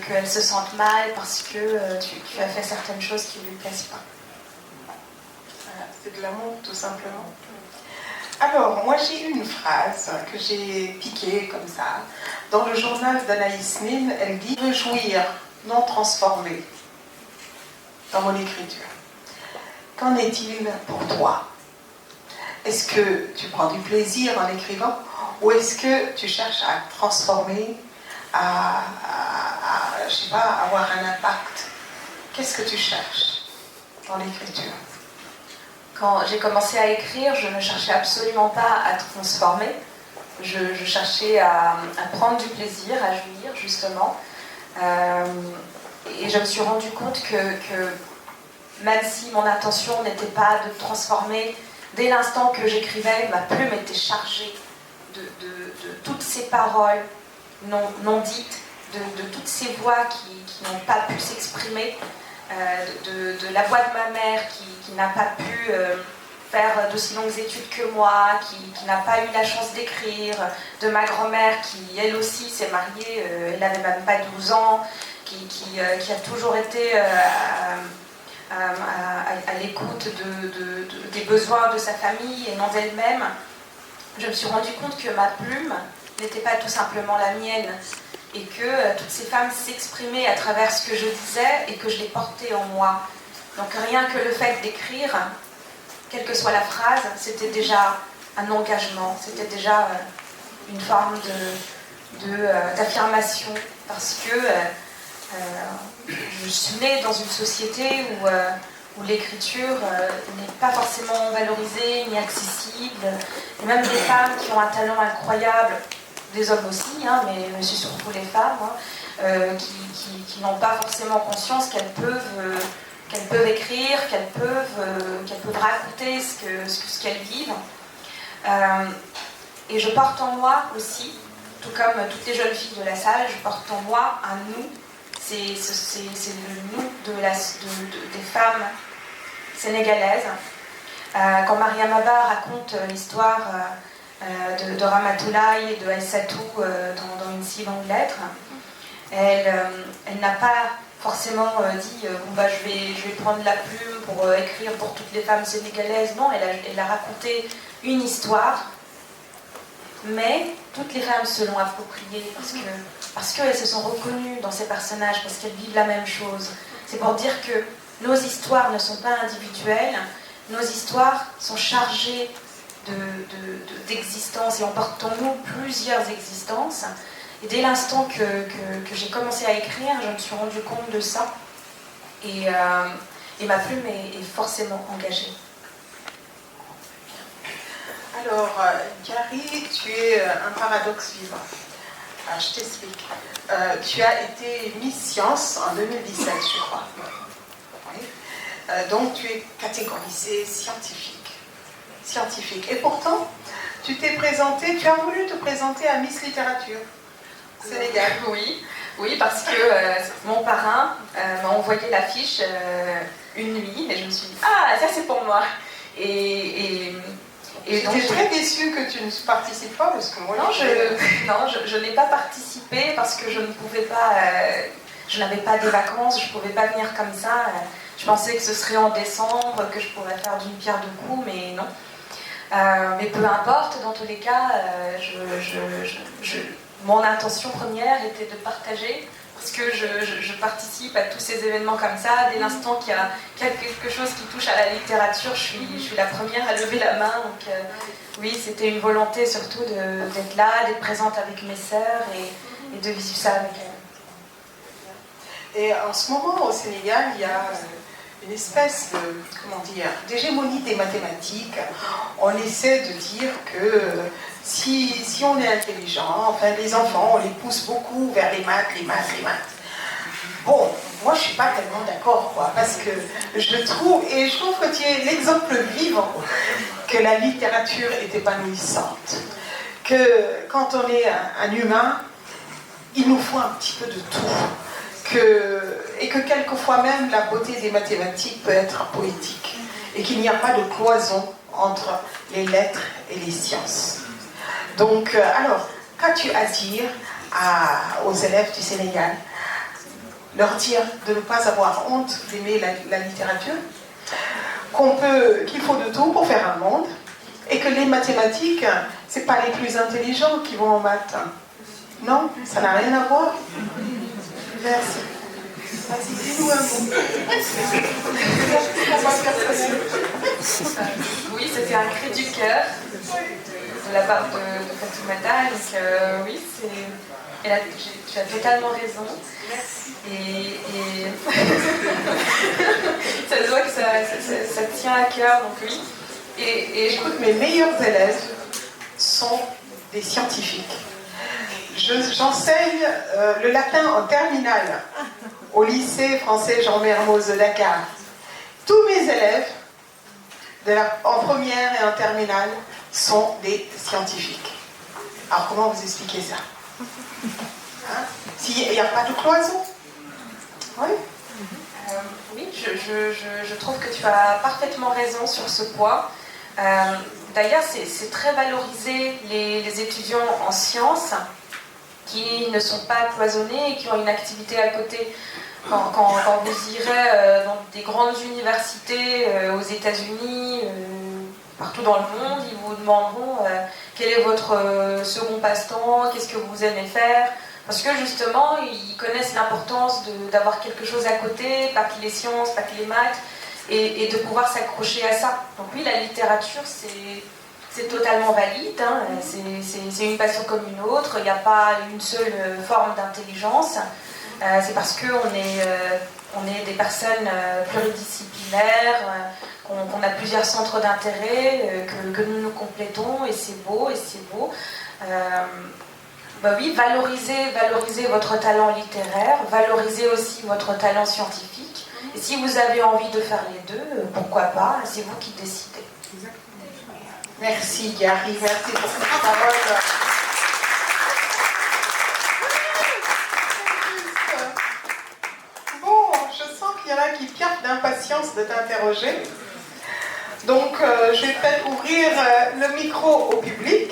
qu'elle se sente mal parce que tu as fait certaines choses qui ne lui plaisent pas. Voilà, c'est de l'amour, tout simplement. Alors, moi j'ai une phrase que j'ai piquée comme ça. Dans le journal d'Anaïs Nin, elle dit « Je veux jouir, non transformer » dans mon écriture. Qu'en est-il pour toi? Est-ce que tu prends du plaisir en écrivant, ou est-ce que tu cherches à transformer, je sais pas, avoir un impact? Qu'est-ce que tu cherches dans l'écriture? Quand j'ai commencé à écrire, je ne cherchais absolument pas à transformer. Je cherchais à prendre du plaisir, à jouir, justement. Et je me suis rendu compte que même si mon intention n'était pas de transformer, dès l'instant que j'écrivais, ma plume était chargée de toutes ces paroles non dites, de toutes ces voix qui n'ont pas pu s'exprimer, de la voix de ma mère qui n'a pas pu faire d'aussi longues études que moi, qui n'a pas eu la chance d'écrire, de ma grand-mère qui elle aussi s'est mariée, elle n'avait même pas 12 ans, qui a toujours été à l'écoute des besoins de sa famille et non d'elle-même. Je me suis rendu compte que ma plume n'était pas tout simplement la mienne, et que toutes ces femmes s'exprimaient à travers ce que je disais et que je les portais en moi. Donc rien que le fait d'écrire, quelle que soit la phrase, c'était déjà un engagement, c'était déjà une forme d'affirmation, parce que je suis née dans une société où l'écriture n'est pas forcément valorisée ni accessible, et même des femmes qui ont un talent incroyable, des hommes aussi, hein, mais c'est surtout les femmes, hein, qui n'ont pas forcément conscience qu'elles peuvent écrire, qu'elles peuvent raconter ce qu'elles vivent. Et je porte en moi aussi, tout comme toutes les jeunes filles de la salle, je porte en moi un nous. C'est le nous des femmes sénégalaises. Quand Mariam Abba raconte l'histoire de Ramatoulaye et de Aïssatou dans une si longue lettre, elle n'a pas forcément dit je vais prendre la plume pour écrire pour toutes les femmes sénégalaises. Non, elle a raconté une histoire, mais toutes les femmes se l'ont appropriée parce qu'elles se sont reconnues dans ces personnages, parce qu'elles vivent la même chose. C'est pour dire que nos histoires ne sont pas individuelles, nos histoires sont chargées d'existence et on porte en nous plusieurs existences. Et dès l'instant que j'ai commencé à écrire, je me suis rendu compte de ça. Et ma plume est forcément engagée. Alors, Gary, tu es un paradoxe vivant. Alors, je t'explique. Tu as été Miss Science en 2017, je crois. Oui. Donc, tu es catégorisée scientifique. Et pourtant, tu as voulu te présenter à Miss Littérature Sénégal. Oui, parce que mon parrain m'a envoyé l'affiche une nuit, et je me suis dit, ah, ça c'est pour moi. Et donc, j'étais très déçue que tu ne participes pas, parce que moi... Non, je n'ai pas participé parce que je ne pouvais pas... je n'avais pas des vacances, je ne pouvais pas venir comme ça. Je pensais que ce serait en décembre, que je pourrais faire d'une pierre deux coups, mais non. Mais peu importe, dans tous les cas, mon intention première était de partager, parce que je participe à tous ces événements comme ça. Dès l'instant qu'il y a quelque chose qui touche à la littérature, je suis la première à lever la main. Donc oui, c'était une volonté surtout d'être là, d'être présente avec mes sœurs et de vivre ça avec elles. Et en ce moment, au Sénégal, il y a une espèce d'hégémonie des mathématiques. On essaie de dire que si on est intelligent, enfin les enfants, on les pousse beaucoup vers les maths. Bon, moi je ne suis pas tellement d'accord, parce que je trouve que tu es l'exemple vivant que la littérature est épanouissante. Que quand on est un humain, il nous faut un petit peu de tout. Et que quelquefois même la beauté des mathématiques peut être poétique. Et qu'il n'y a pas de cloison entre les lettres et les sciences. Donc, alors, qu'as-tu à dire aux élèves du Sénégal? Leur dire de ne pas avoir honte d'aimer la littérature, qu'il faut de tout pour faire un monde, et que les mathématiques, c'est pas les plus intelligents qui vont en maths. Non, ça n'a rien à voir. Merci. Vas-y, dis-nous un mot. Oui, c'était un cri du cœur de la part de Fatoumata. Donc oui, tu as totalement raison. Et ça se voit que ça tient à cœur, donc oui. Et écoute, mes meilleurs élèves sont des scientifiques. J'enseigne le latin en terminale au lycée français Jean Mermoz de Dakar. Tous mes élèves, en première et en terminale, sont des scientifiques. Alors comment vous expliquez ça? S'il n'y a pas de cloison? Oui. Oui, je trouve que tu as parfaitement raison sur ce point. D'ailleurs, c'est très valorisé les étudiants en sciences qui ne sont pas cloisonnés et qui ont une activité à côté. Quand vous irez dans des grandes universités aux États-Unis, partout dans le monde, ils vous demanderont quel est votre second passe-temps, qu'est-ce que vous aimez faire. Parce que justement, ils connaissent l'importance d'avoir quelque chose à côté, pas que les sciences, pas que les maths, et de pouvoir s'accrocher à ça. Donc oui, la littérature, c'est totalement valide, hein. C'est une passion comme une autre, il n'y a pas une seule forme d'intelligence. C'est parce qu'on est des personnes pluridisciplinaires, qu'on a plusieurs centres d'intérêt, que nous nous complétons, et c'est beau, Bah oui, valorisez votre talent littéraire, valorisez aussi votre talent scientifique. Et si vous avez envie de faire les deux, pourquoi pas, c'est vous qui décidez. Merci Gary, merci pour cette parole. Bon, je sens qu'il y en a qui piaffent d'impatience de t'interroger. Donc, je vais peut-être ouvrir le micro au public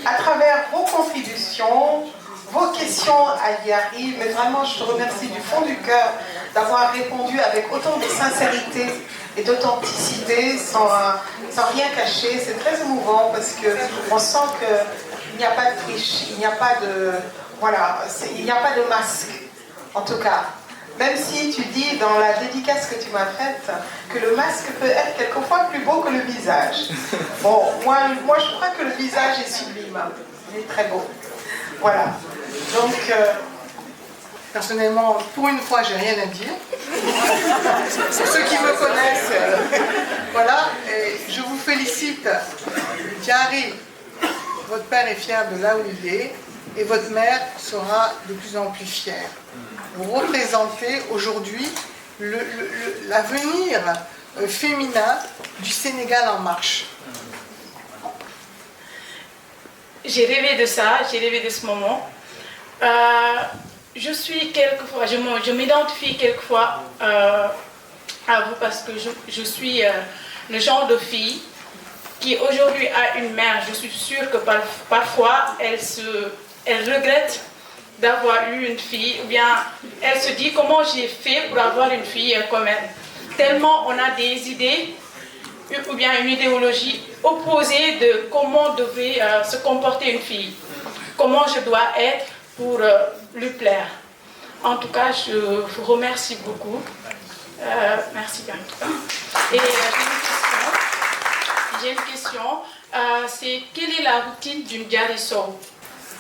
à travers vos contributions, vos questions à Gary. Mais vraiment, je te remercie du fond du cœur d'avoir répondu avec autant de sincérité et d'authenticité, sans rien cacher. C'est très émouvant parce qu'on sent qu'il n'y a pas de triche, il n'y a pas de... Voilà, il n'y a pas de masque, en tout cas. Même si tu dis dans la dédicace que tu m'as faite que le masque peut être quelquefois plus beau que le visage. Bon, moi je crois que le visage est sublime. Il est très beau. Voilà. Donc, personnellement, pour une fois, j'ai rien à dire. Pour ceux qui me connaissent, voilà. Et je vous félicite. Gary, votre père est fier de là où il est et votre mère sera de plus en plus fière. Vous représentez aujourd'hui l'avenir féminin du Sénégal en marche. J'ai rêvé de ça, j'ai rêvé de ce moment. Je suis quelquefois, je m'identifie quelquefois à vous parce que je suis le genre de fille qui aujourd'hui a une mère. Je suis sûre que parfois elle regrette d'avoir eu une fille, ou bien elle se dit comment j'ai fait pour avoir une fille comme elle. Tellement on a des idées, ou bien une idéologie opposée de comment devait se comporter une fille, comment je dois être pour lui plaire. En tout cas, je vous remercie beaucoup. Merci bien. Et j'ai une question, c'est quelle est la routine d'une Diary Sow?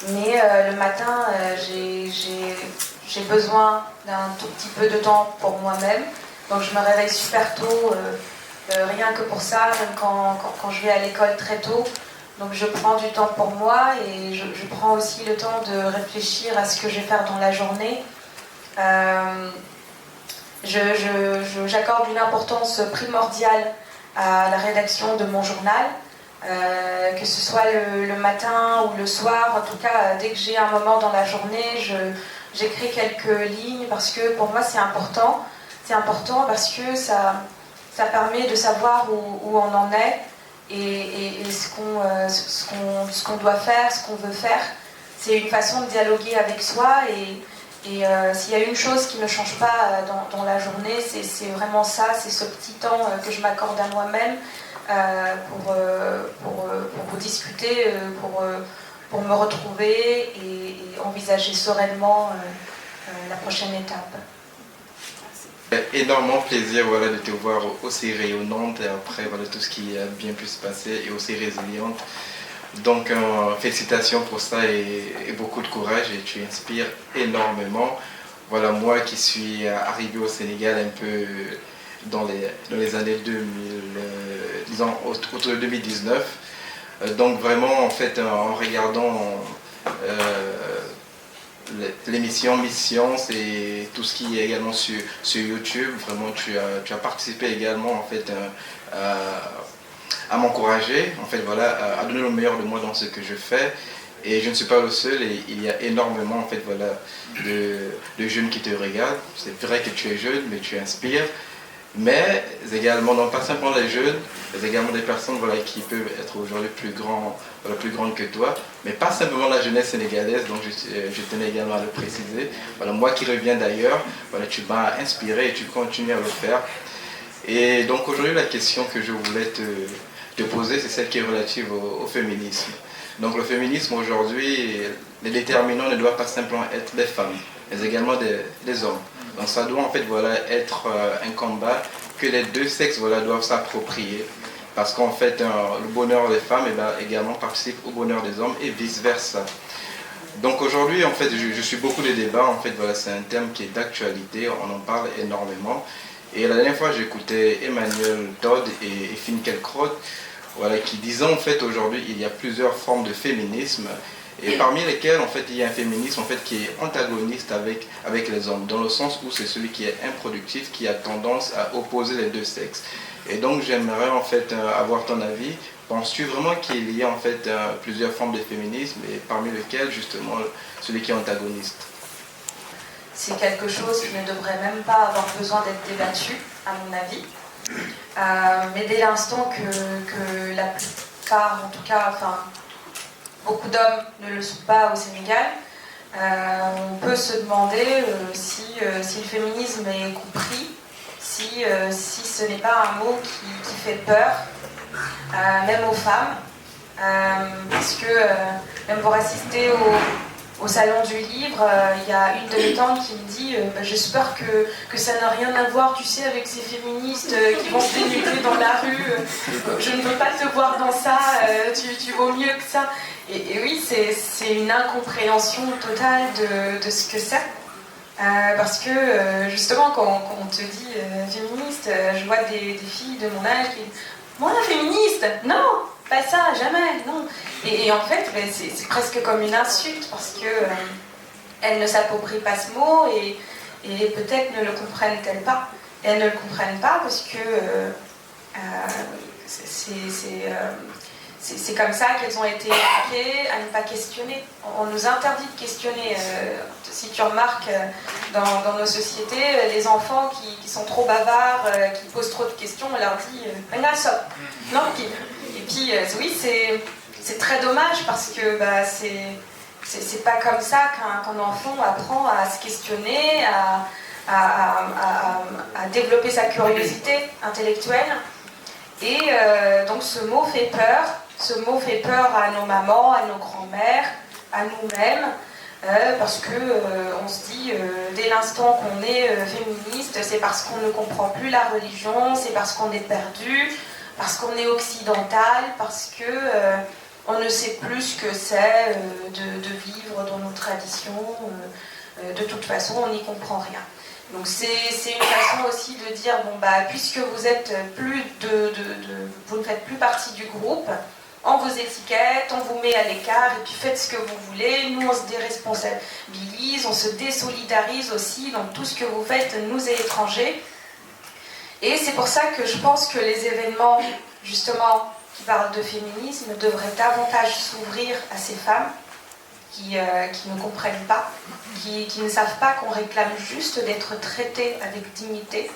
Mais le matin, j'ai besoin d'un tout petit peu de temps pour moi-même. Donc je me réveille super tôt, rien que pour ça, même quand je vais à l'école très tôt. Donc je prends du temps pour moi et je prends aussi le temps de réfléchir à ce que je vais faire dans la journée. J'accorde une importance primordiale à la rédaction de mon journal. Que ce soit le matin ou le soir, en tout cas dès que j'ai un moment dans la journée, j'écris quelques lignes parce que pour moi c'est important. C'est important parce que ça permet de savoir où on en est et ce qu'on doit faire, ce qu'on veut faire. C'est une façon de dialoguer avec soi et s'il y a une chose qui ne change pas dans la journée, c'est vraiment ça, c'est ce petit temps que je m'accorde à moi-même. Pour discuter, pour me retrouver et envisager sereinement la prochaine étape. Énormément plaisir voilà, de te voir aussi rayonnante et après voilà, tout ce qui a bien pu se passer et aussi résiliente. Donc félicitations pour ça et beaucoup de courage et tu inspires énormément. Voilà, moi qui suis arrivé au Sénégal un peu dans les années 2000, disons autour de 2019. Donc vraiment, en fait, en regardant l'émission Miss Science et tout ce qui est également sur YouTube, vraiment, tu as participé également, en fait, à m'encourager, en fait, voilà, à donner le meilleur de moi dans ce que je fais. Et je ne suis pas le seul, et il y a énormément, en fait, voilà, de jeunes qui te regardent. C'est vrai que tu es jeune, mais tu inspires. Mais également, non pas simplement les jeunes, mais également des personnes voilà, qui peuvent être aujourd'hui plus grandes que toi, mais pas simplement la jeunesse sénégalaise, donc je tenais également à le préciser. Voilà, moi qui reviens d'ailleurs, voilà, tu m'as inspiré et tu continues à le faire. Et donc aujourd'hui, la question que je voulais te poser, c'est celle qui est relative au féminisme. Donc le féminisme aujourd'hui, les déterminants ne doivent pas simplement être les femmes, mais également des hommes. Donc ça doit en fait voilà, être un combat que les deux sexes voilà, doivent s'approprier. parce qu'en fait, le bonheur des femmes également participe au bonheur des hommes et vice-versa. Donc aujourd'hui, en fait, je suis beaucoup de débats. En fait, voilà, c'est un thème qui est d'actualité, on en parle énormément. Et la dernière fois, j'écoutais Emmanuel Todd et Finkielkraut, voilà, qui disaient en fait aujourd'hui, il y a plusieurs formes de féminisme, et parmi lesquelles en fait il y a un féminisme en fait qui est antagoniste avec les hommes, dans le sens où c'est celui qui est improductif, qui a tendance à opposer les deux sexes. Et donc j'aimerais en fait avoir ton avis. Penses-tu vraiment qu'il y a en fait plusieurs formes de féminisme, et parmi lesquelles justement celui qui est antagoniste? C'est quelque chose qui ne devrait même pas avoir besoin d'être débattu, à mon avis. Mais dès l'instant que la plupart, en tout cas, enfin, beaucoup d'hommes ne le sont pas au Sénégal, on peut se demander si le féminisme est compris, si ce n'est pas un mot qui fait peur, même aux femmes, parce que même pour assister au salon du livre, il y a une de mes tantes qui me dit j'espère que ça n'a rien à voir, tu sais, avec ces féministes qui vont se dénuder dans la rue. Je ne veux pas te voir dans ça, tu vaux mieux que ça. Et oui, c'est une incompréhension totale de ce que c'est. Parce que justement, quand on te dit féministe, je vois des filles de mon âge qui disent moi, féministe, non, pas ça, jamais, non. Et en fait, c'est presque comme une insulte parce que elles ne s'approprient pas ce mot et peut-être ne le comprennent-elles pas. Et elles ne le comprennent pas parce que c'est comme ça qu'elles ont été éduquées à ne pas questionner. On nous interdit de questionner. Si tu remarques dans nos sociétés, les enfants qui sont trop bavards, qui posent trop de questions, on leur dit « non, pire ». Et puis oui, c'est très dommage parce que c'est pas comme ça qu'un enfant apprend à se questionner, à développer sa curiosité intellectuelle. Et donc ce mot fait peur. Ce mot fait peur à nos mamans, à nos grands-mères, à nous-mêmes, parce que on se dit dès l'instant qu'on est féministe, c'est parce qu'on ne comprend plus la religion, c'est parce qu'on est perdu, parce qu'on est occidental, parce que on ne sait plus ce que c'est de vivre dans nos traditions. De toute façon, on n'y comprend rien. Donc c'est une façon aussi de dire puisque vous êtes vous ne faites plus partie du groupe, on vous étiquette, on vous met à l'écart et puis faites ce que vous voulez. Nous on se déresponsabilise, on se désolidarise aussi, donc tout ce que vous faites nous est étranger. Et c'est pour ça que je pense que les événements justement qui parlent de féminisme devraient davantage s'ouvrir à ces femmes qui ne comprennent pas, qui ne savent pas qu'on réclame juste d'être traitées avec dignité,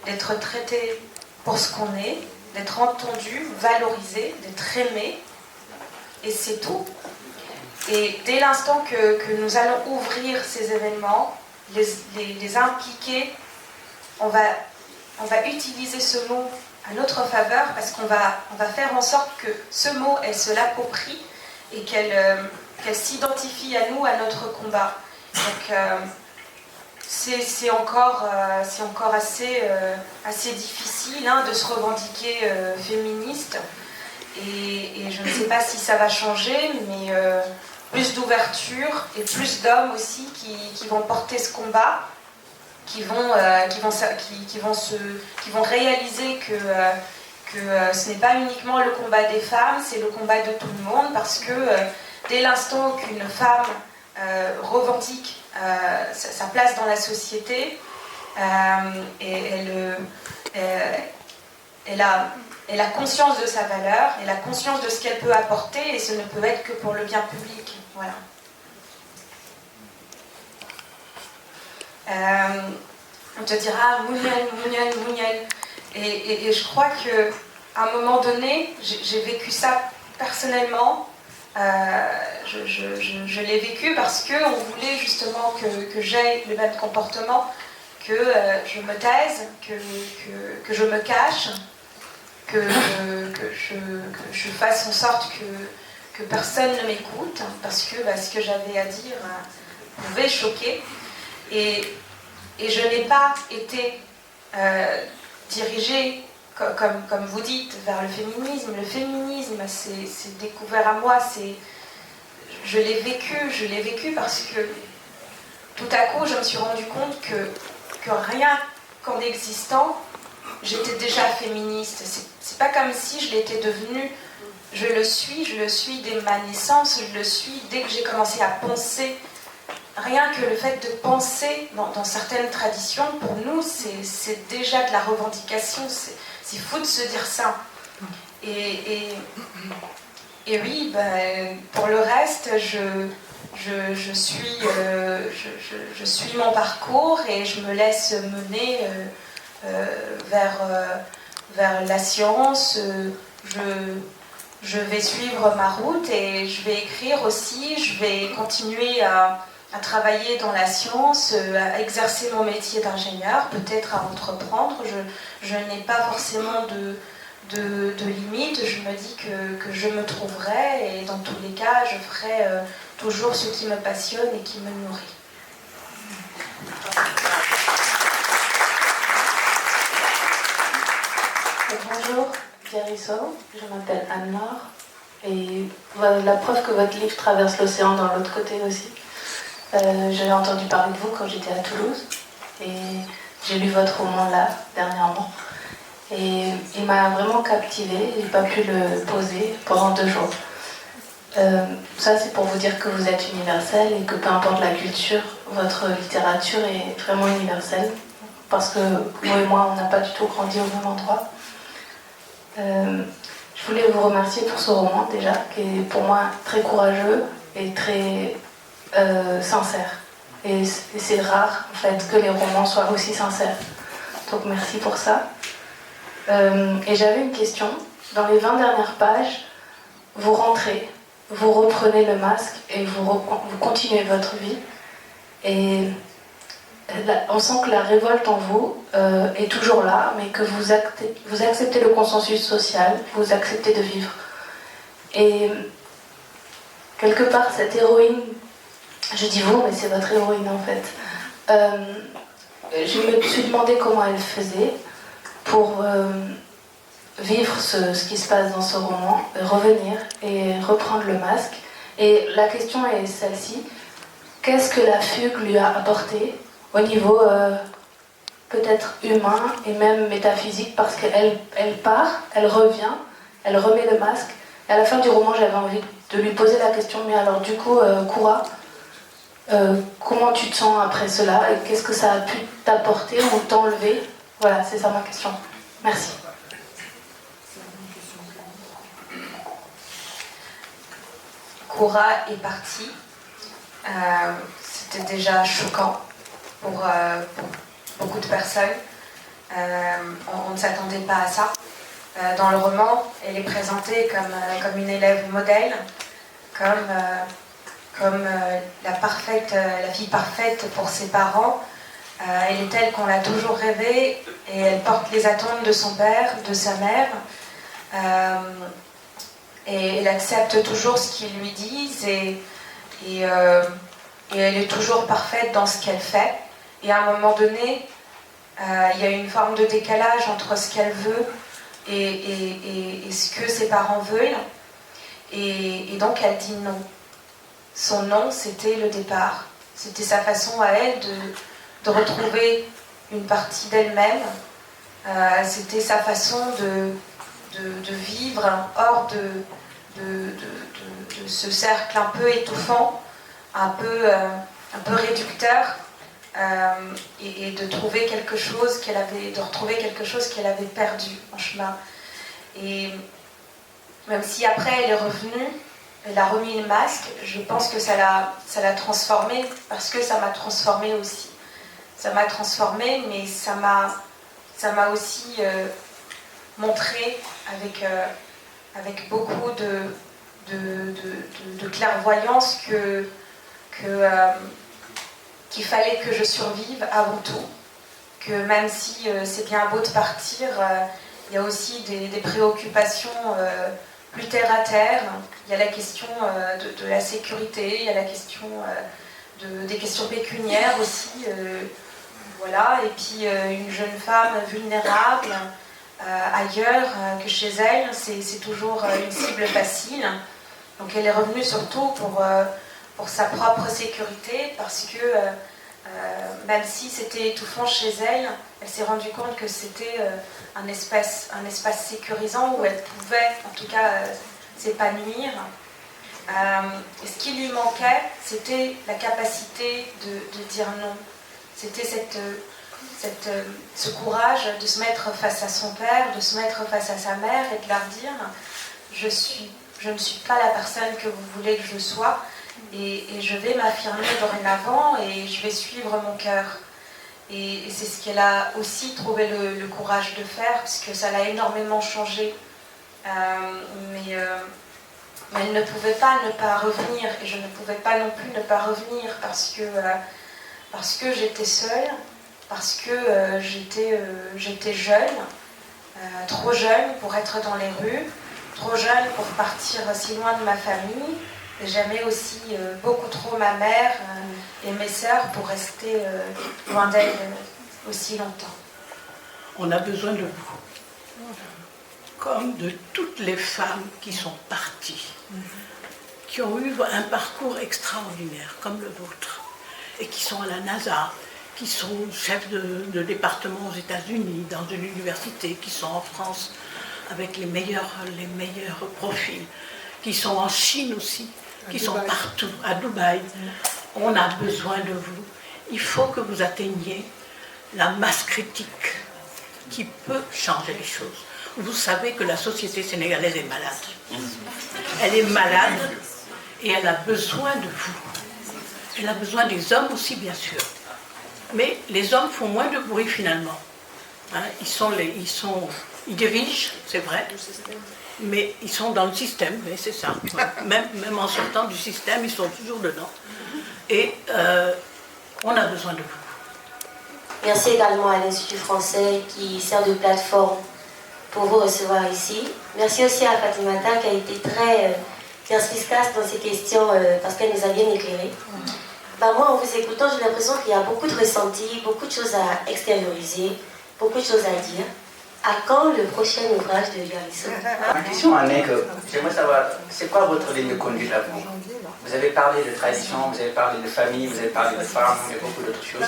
d'être traitées pour ce qu'on est, d'être entendues, valorisées, d'être aimées, et c'est tout. Et dès l'instant que nous allons ouvrir ces événements, les impliquer, on va utiliser ce mot à notre faveur parce qu'on va faire en sorte que ce mot, elle se l'approprie et qu'elle s'identifie à nous, à notre combat. Donc c'est encore assez difficile de se revendiquer féministe. Et je ne sais pas si ça va changer, mais plus d'ouverture et plus d'hommes aussi qui vont porter ce combat, qui vont réaliser que ce n'est pas uniquement le combat des femmes, c'est le combat de tout le monde, parce que dès l'instant qu'une femme revendique sa place dans la société, et elle a conscience de sa valeur, elle a conscience de ce qu'elle peut apporter, et ce ne peut être que pour le bien public. Voilà. On te dira Mouniel. Et je crois qu'à un moment donné, j'ai vécu ça personnellement. Je l'ai vécu parce qu'on voulait justement que j'aie le même comportement, que je me taise, que je me cache, que je fasse en sorte que personne ne m'écoute, parce que ce que j'avais à dire pouvait choquer. Et je n'ai pas été dirigée comme vous dites, vers le féminisme. Le féminisme, c'est découvert à moi, je l'ai vécu parce que tout à coup, je me suis rendu compte que rien qu'en existant, j'étais déjà féministe. C'est pas comme si je l'étais devenue. Je le suis dès ma naissance, je le suis dès que j'ai commencé à penser. Rien que le fait de penser dans certaines traditions, pour nous, c'est déjà de la revendication. C'est fou de se dire ça. Et oui, ben, pour le reste, je suis mon parcours et je me laisse mener vers la science. Je vais suivre ma route et je vais écrire aussi. Je vais continuer à travailler dans la science, à exercer mon métier d'ingénieur, peut-être à entreprendre. Je n'ai pas forcément de limites. Je me dis que je me trouverai et dans tous les cas, je ferai toujours ce qui me passionne et qui me nourrit. Bonjour, Thierry-So, je m'appelle Anne-Laure et la preuve que votre livre traverse l'océan dans l'autre côté aussi. J'ai entendu parler de vous quand j'étais à Toulouse et j'ai lu votre roman là, dernièrement. Et il m'a vraiment captivée, j'ai pas pu le poser pendant 2 jours. Ça c'est pour vous dire que vous êtes universel et que peu importe la culture, votre littérature est vraiment universelle. Parce que vous et moi, on n'a pas du tout grandi au même endroit. Je voulais vous remercier pour ce roman déjà, qui est pour moi très courageux et très sincère. Et c'est rare en fait que les romans soient aussi sincères. Donc merci pour ça. Et j'avais une question. Dans les 20 dernières pages, vous rentrez, vous reprenez le masque et vous continuez votre vie. Et on sent que la révolte en vous est toujours là, mais que vous acceptez le consensus social, vous acceptez de vivre. Et quelque part, cette héroïne, je dis vous, mais c'est votre héroïne en fait, je me suis demandé comment elle faisait pour vivre ce qui se passe dans ce roman, revenir et reprendre le masque. Et la question est celle-ci, qu'est-ce que la fugue lui a apporté au niveau peut-être humain et même métaphysique, parce qu'elle part, elle revient, elle remet le masque. Et à la fin du roman, j'avais envie de lui poser la question, mais alors du coup, Koura, comment tu te sens après cela et qu'est-ce que ça a pu t'apporter ou t'enlever? Voilà, c'est ça ma question. Merci. Koura est partie. C'était déjà choquant pour beaucoup de personnes. On ne s'attendait pas à ça. Dans le roman, elle est présentée comme une élève modèle, comme la fille parfaite pour ses parents. Elle est telle qu'on l'a toujours rêvée et elle porte les attentes de son père, de sa mère. Et elle accepte toujours ce qu'ils lui disent et elle est toujours parfaite dans ce qu'elle fait. Et à un moment donné, il y a une forme de décalage entre ce qu'elle veut et ce que ses parents veulent. Et donc elle dit non. Son non, c'était le départ. C'était sa façon à elle de retrouver une partie d'elle-même. C'était sa façon de vivre hors de ce cercle un peu étouffant, un peu réducteur, et de trouver quelque chose retrouver quelque chose qu'elle avait perdu en chemin. Et même si après elle est revenue, elle a remis le masque, je pense que ça l'a transformée, parce que ça m'a transformée aussi. Ça m'a transformée, mais ça m'a aussi montré avec beaucoup de clairvoyance qu'il fallait que je survive avant tout, que même si c'est bien beau de partir, il y a aussi des préoccupations plus terre à terre. Il y a la question de la sécurité, il y a la question des questions pécuniaires aussi, voilà. Et puis une jeune femme vulnérable ailleurs que chez elle. C'est toujours une cible facile. Donc elle est revenue surtout pour sa propre sécurité, parce que même si c'était étouffant chez elle, elle s'est rendue compte que c'était un espace sécurisant où elle pouvait en tout cas s'épanouir. Et ce qui lui manquait, c'était la capacité de dire non. C'était ce courage de se mettre face à son père, de se mettre face à sa mère et de leur dire je ne suis pas la personne que vous voulez que je sois, et je vais m'affirmer dorénavant et je vais suivre mon cœur. Et c'est ce qu'elle a aussi trouvé le courage de faire, parce que ça l'a énormément changé. Mais elle ne pouvait pas ne pas revenir, et je ne pouvais pas non plus ne pas revenir, parce que j'étais seule, parce que j'étais jeune, trop jeune pour être dans les rues, trop jeune pour partir si loin de ma famille, et j'aimais aussi beaucoup trop ma mère et mes sœurs pour rester loin d'elles aussi longtemps. On a besoin de vous, comme de toutes les femmes qui sont parties, qui ont eu un parcours extraordinaire comme le vôtre, et qui sont à la NASA, qui sont chefs de département aux États-Unis, dans une université, qui sont en France avec les meilleurs profils, qui sont en Chine aussi, qui sont partout, à Dubaï. On a besoin de vous. Il faut que vous atteigniez la masse critique qui peut changer les choses. Vous savez que la société sénégalaise est malade. Elle est malade et elle a besoin de vous. Elle a besoin des hommes aussi, bien sûr. Mais les hommes font moins de bruit finalement. Hein, ils dirigent, c'est vrai, mais ils sont dans le système, mais c'est ça. Même en sortant du système, ils sont toujours dedans. Et on a besoin de vous. Merci également à l'Institut français qui sert de plateforme pour vous recevoir ici. Merci aussi à Fatimata qui a été très perspicace dans ces questions parce qu'elle nous a bien éclairés. Moi, en vous écoutant, j'ai l'impression qu'il y a beaucoup de ressentis, beaucoup de choses à extérioriser, beaucoup de choses à dire. À quand le prochain ouvrage de Yarisso? Ma question en est que j'aimerais savoir, c'est quoi votre ligne de conduite à vous? Vous avez parlé de tradition, vous avez parlé de famille, vous avez parlé de femmes et beaucoup d'autres choses.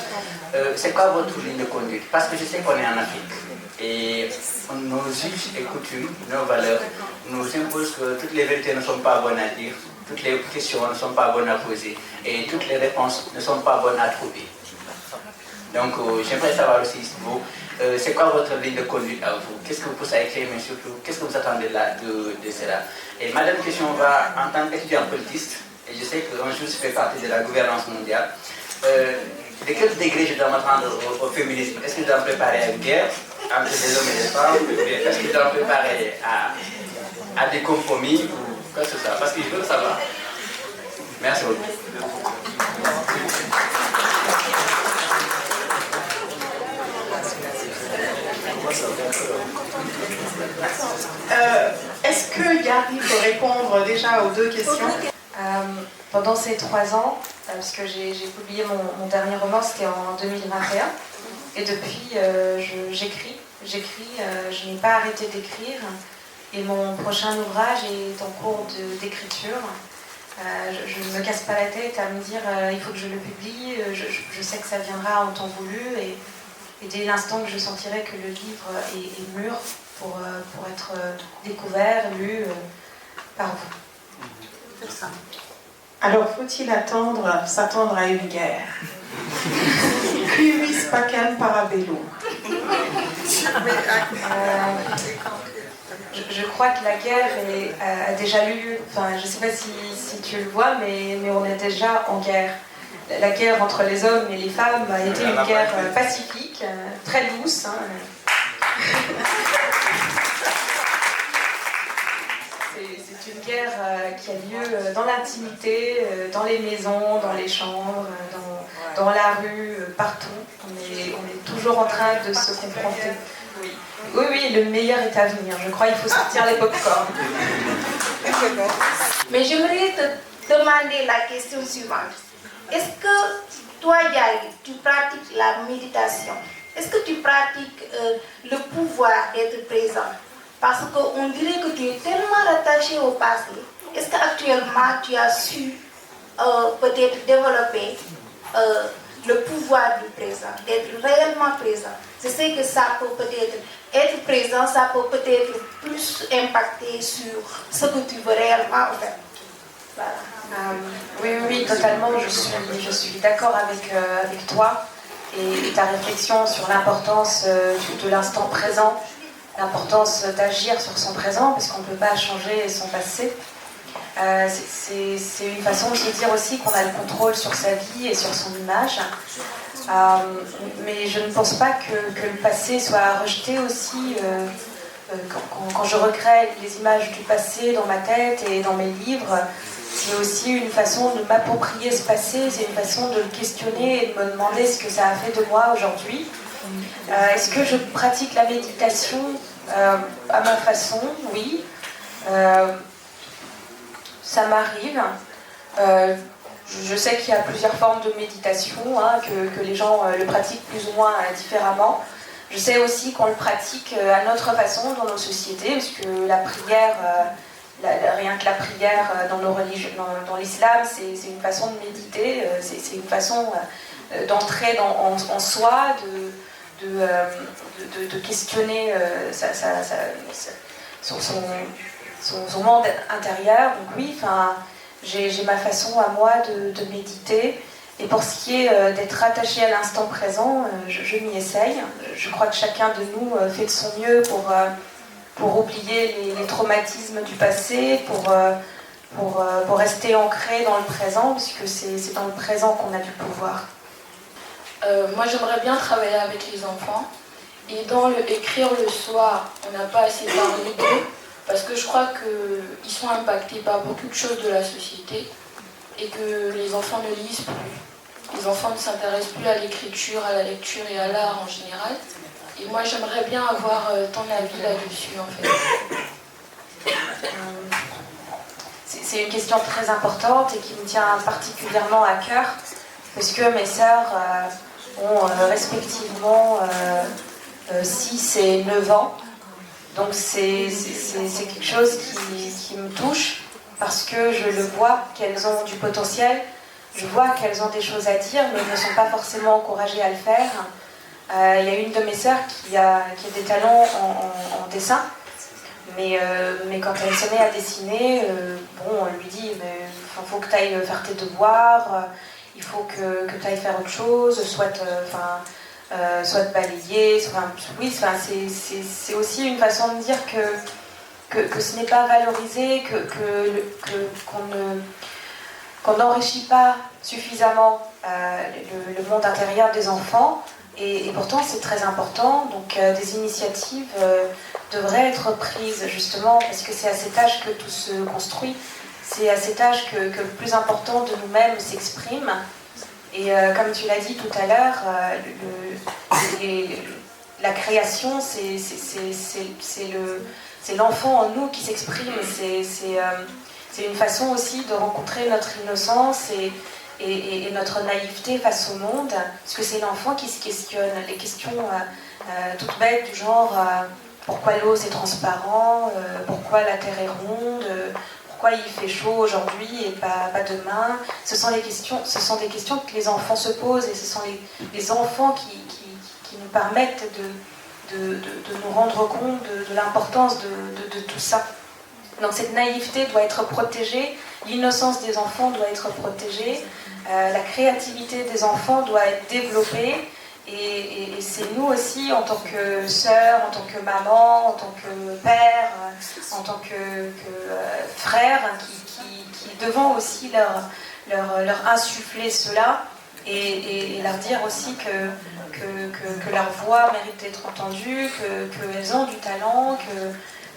C'est quoi votre ligne de conduite? Parce que je sais qu'on est en Afrique et nos us et coutumes, nos valeurs nous imposent que toutes les vérités ne sont pas bonnes à dire, toutes les questions ne sont pas bonnes à poser et toutes les réponses ne sont pas bonnes à trouver. Donc j'aimerais savoir aussi vous, c'est quoi votre ligne de conduite à vous? Qu'est-ce que vous poussez à écrire, mais surtout, qu'est-ce que vous attendez là de cela? Et ma deuxième question va en tant qu'étudiant politiste, et je sais qu'un jour je fais partie de la gouvernance mondiale, de quel degré je dois m'attendre au féminisme? Est-ce que je dois me préparer à une guerre entre les hommes et les femmes? Est-ce que je dois me préparer à des compromis ou quoi que ce soit? Parce que je veux le savoir. Merci beaucoup. Est-ce que Yari peut répondre déjà aux deux questions? Pendant ces 3 ans, parce que j'ai publié mon dernier roman, c'était en 2021, et depuis j'écris, je n'ai pas arrêté d'écrire, et mon prochain ouvrage est en cours d'écriture. Je ne me casse pas la tête à me dire il faut que je le publie, je sais que ça viendra en temps voulu, et dès l'instant que je sentirai que le livre est mûr pour être découvert, lu par vous. Alors, faut-il s'attendre à une guerre? Cuivis pacem parabellum. Je crois que la guerre a déjà eu lieu. Enfin, je ne sais pas si tu le vois, mais on est déjà en guerre. La guerre entre les hommes et les femmes a été une guerre pacifique, très douce. Hein. C'est une guerre qui a lieu dans l'intimité, dans les maisons, dans les chambres, dans la rue, partout. On est toujours en train de se confronter. Oui, le meilleur est à venir. Je crois qu'il faut sortir les pop-corn. Mais j'aimerais te demander la question suivante. Est-ce que toi, Yari, tu pratiques la méditation? est-ce que tu pratiques le pouvoir d'être présent? Parce qu'on dirait que tu es tellement rattaché au passé. Est-ce qu'actuellement tu as su peut-être développer le pouvoir du présent, d'être réellement présent? Je sais que ça peut peut-être être présent, ça peut peut-être plus impacter sur ce que tu veux réellement faire. Voilà. Oui, totalement. Je suis d'accord avec toi et ta réflexion sur l'importance de l'instant présent, l'importance d'agir sur son présent, parce qu'on ne peut pas changer son passé. C'est une façon de dire aussi qu'on a le contrôle sur sa vie et sur son image. Mais je ne pense pas que le passé soit rejeté aussi. Quand je recrée les images du passé dans ma tête et dans mes livres, c'est aussi une façon de m'approprier ce passé, c'est une façon de le questionner et de me demander ce que ça a fait de moi aujourd'hui. Est-ce que je pratique la méditation à ma façon? Oui. Ça m'arrive. Je sais qu'il y a plusieurs formes de méditation, que les gens le pratiquent plus ou moins différemment. Je sais aussi qu'on le pratique à notre façon dans nos sociétés, parce que la prière, rien que la prière dans nos religions, dans l'islam, c'est une façon de méditer, c'est une façon d'entrer en soi, de questionner son monde intérieur. Donc oui, j'ai ma façon à moi de méditer. Et pour ce qui est d'être attaché à l'instant présent, je m'y essaye. Je crois que chacun de nous fait de son mieux pour oublier les traumatismes du passé, pour rester ancré dans le présent, puisque c'est dans le présent qu'on a du pouvoir. Moi, j'aimerais bien travailler avec les enfants. Et dans écrire le soir, on n'a pas assez parlé d'eux, parce que je crois qu'ils sont impactés par beaucoup de choses de la société et que les enfants ne lisent plus. Les enfants ne s'intéressent plus à l'écriture, à la lecture et à l'art en général. Et moi, j'aimerais bien avoir ton avis là-dessus, en fait. C'est une question très importante et qui me tient particulièrement à cœur, parce que mes sœurs ont respectivement 6 et 9 ans. Donc c'est quelque chose qui me touche, parce que je le vois qu'elles ont du potentiel, je vois qu'elles ont des choses à dire, mais elles ne sont pas forcément encouragées à le faire. Il y a une de mes sœurs qui a des talents en dessin, mais quand elle se met à dessiner, on lui dit il faut que tu ailles faire tes devoirs, il faut que tu ailles faire autre chose, soit te balayer, c'est aussi une façon de dire que ce n'est pas valorisé, qu'on n'enrichit pas suffisamment le monde intérieur des enfants, et pourtant c'est très important. Donc des initiatives devraient être prises, justement, parce que c'est à cet âge que tout se construit, c'est à cet âge que le plus important de nous-mêmes s'exprime. Et comme tu l'as dit tout à l'heure, la création, c'est l'enfant en nous qui s'exprime. C'est une façon aussi de rencontrer notre innocence et notre naïveté face au monde, parce que c'est l'enfant qui se questionne. Les questions toutes bêtes du genre pourquoi l'eau c'est transparent, pourquoi la terre est ronde, pourquoi il fait chaud aujourd'hui et pas demain. Ce sont des questions que les enfants se posent, et ce sont les enfants qui nous permettent de nous rendre compte de l'importance de tout ça. Donc cette naïveté doit être protégée, l'innocence des enfants doit être protégée, la créativité des enfants doit être développée, et c'est nous aussi, en tant que sœurs, en tant que maman, en tant que père, en tant que frère, qui devons aussi leur insuffler cela, et leur dire aussi que leur voix mérite d'être entendue, qu'elles ont du talent,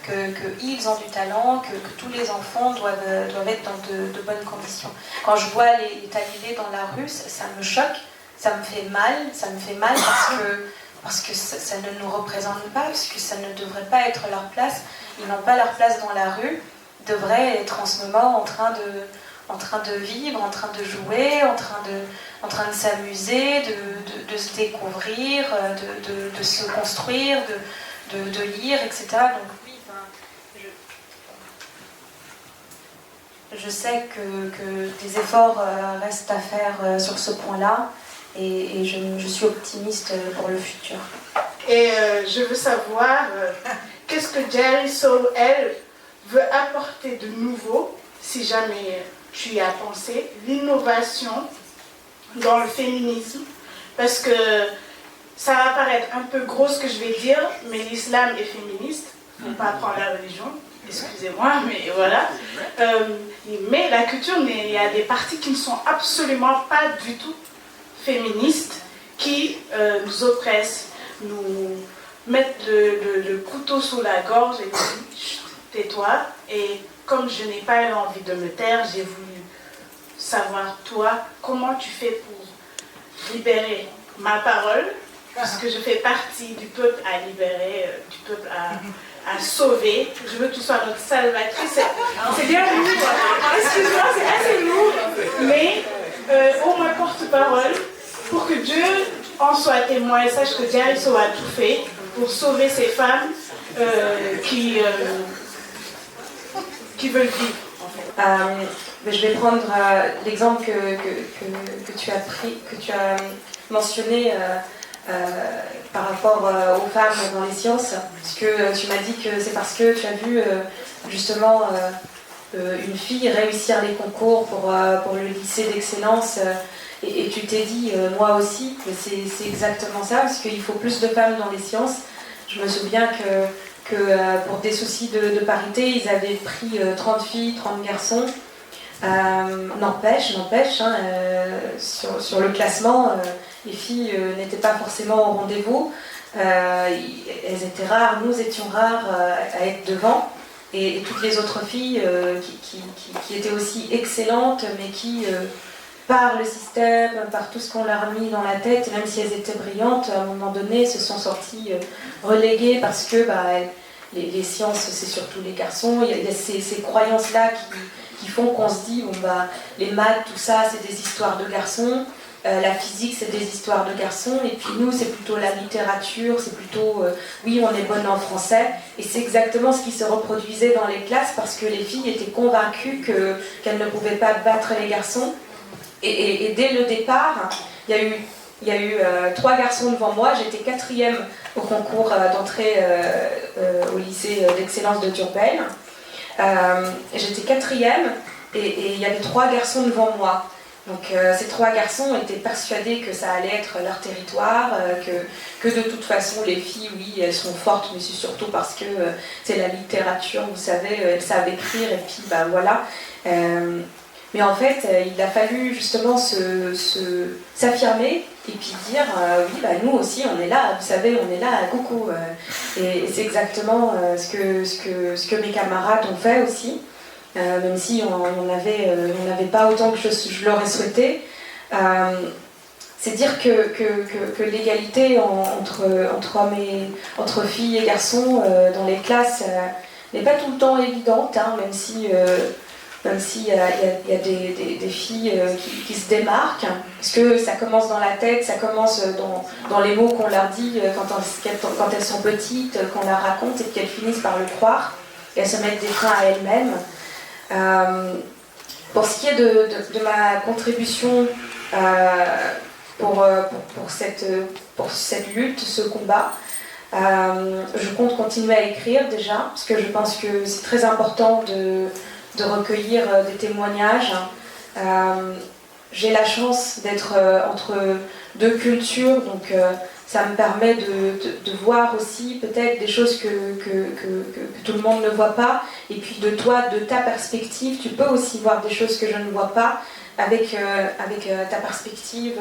qu'ils ont du talent, que tous les enfants doivent être dans de bonnes conditions. Quand je vois les talibés dans la rue, ça me choque, ça me fait mal parce que ça ne nous représente pas, parce que ça ne devrait pas être leur place. Ils n'ont pas leur place dans la rue, ils devraient être en ce moment en train en train de vivre, en train de jouer, en train de s'amuser, de se découvrir, de se construire, de lire, etc. Donc oui, je sais que des efforts restent à faire sur ce point-là et je suis optimiste pour le futur. Et je veux savoir qu'est-ce que Jerry Soule, elle, veut apporter de nouveau, si jamais tu y as pensé, l'innovation dans le féminisme, parce que ça va paraître un peu gros ce que je vais dire, mais l'islam est féministe, il ne faut pas prendre la religion, excusez-moi, mais voilà. Mais la culture, il y a des parties qui ne sont absolument pas du tout féministes, qui nous oppressent, nous mettent le couteau sous la gorge et disent tais-toi. Et comme je n'ai pas eu envie de me taire, j'ai voulu savoir, toi, comment tu fais pour libérer ma parole, puisque je fais partie du peuple à libérer, du peuple à sauver. Je veux que tu sois notre salvatrice. C'est bien lourd, excuse-moi, c'est assez lourd, mais au moins porte-parole, pour que Dieu en soit témoin et sache que Jerry Soule a tout fait pour sauver ces femmes qui veulent vivre. Je vais prendre l'exemple que tu as mentionné par rapport aux femmes dans les sciences, parce que tu m'as dit que c'est parce que tu as vu justement une fille réussir les concours pour le lycée d'excellence et tu t'es dit moi aussi que c'est exactement ça, parce qu'il faut plus de femmes dans les sciences. Je me souviens que pour des soucis de parité, ils avaient pris 30 filles, 30 garçons. N'empêche, hein, sur le classement, les filles n'étaient pas forcément au rendez-vous. Elles étaient rares, nous étions rares à être devant. Et toutes les autres filles qui étaient aussi excellentes, mais qui, par le système, par tout ce qu'on leur a mis dans la tête, même si elles étaient brillantes, à un moment donné, se sont sorties reléguées parce que les sciences, c'est surtout les garçons. Il y a ces croyances-là qui font qu'on se dit, les maths, tout ça, c'est des histoires de garçons. La physique, c'est des histoires de garçons. Et puis nous, c'est plutôt la littérature, c'est plutôt, oui, on est bonne en français. Et c'est exactement ce qui se reproduisait dans les classes parce que les filles étaient convaincues qu'elles ne pouvaient pas battre les garçons. Et dès le départ, il y a eu 3 garçons devant moi. J'étais 4e au concours d'entrée au lycée d'excellence de Durbel. J'étais 4e et il y avait 3 garçons devant moi. Donc ces 3 garçons étaient persuadés que ça allait être leur territoire, que de toute façon les filles, oui, elles sont fortes, mais c'est surtout parce que c'est la littérature, vous savez, elles savent écrire et puis voilà. Mais en fait, il a fallu justement s'affirmer et puis dire oui, nous aussi on est là, vous savez, on est là, coucou. Et c'est exactement ce que mes camarades ont fait aussi. Même si on n'avait pas autant que je l'aurais souhaité. C'est dire que l'égalité entre filles et garçons dans les classes n'est pas tout le temps évidente, hein, même si y a des filles qui se démarquent, parce que ça commence dans la tête, ça commence dans les mots qu'on leur dit quand elles sont petites, qu'on leur raconte et qu'elles finissent par le croire, et elles se mettent des freins à elles-mêmes. Pour ce qui est de ma contribution pour cette lutte, ce combat, je compte continuer à écrire déjà, parce que je pense que c'est très important de recueillir des témoignages. J'ai la chance d'être entre 2 cultures, donc ça me permet de voir aussi peut-être des choses que tout le monde ne voit pas. Et puis de toi, de ta perspective, tu peux aussi voir des choses que je ne vois pas. Avec ta perspective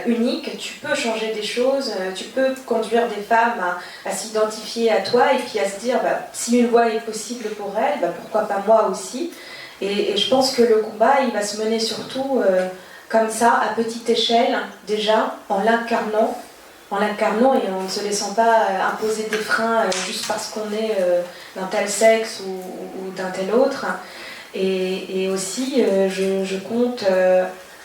unique, tu peux changer des choses, tu peux conduire des femmes à s'identifier à toi et puis à se dire, si une voie est possible pour elles, pourquoi pas moi aussi. Et je pense que le combat, il va se mener surtout comme ça, à petite échelle, déjà, en l'incarnant et en ne se laissant pas imposer des freins juste parce qu'on est d'un tel sexe ou d'un tel autre. Et aussi, je compte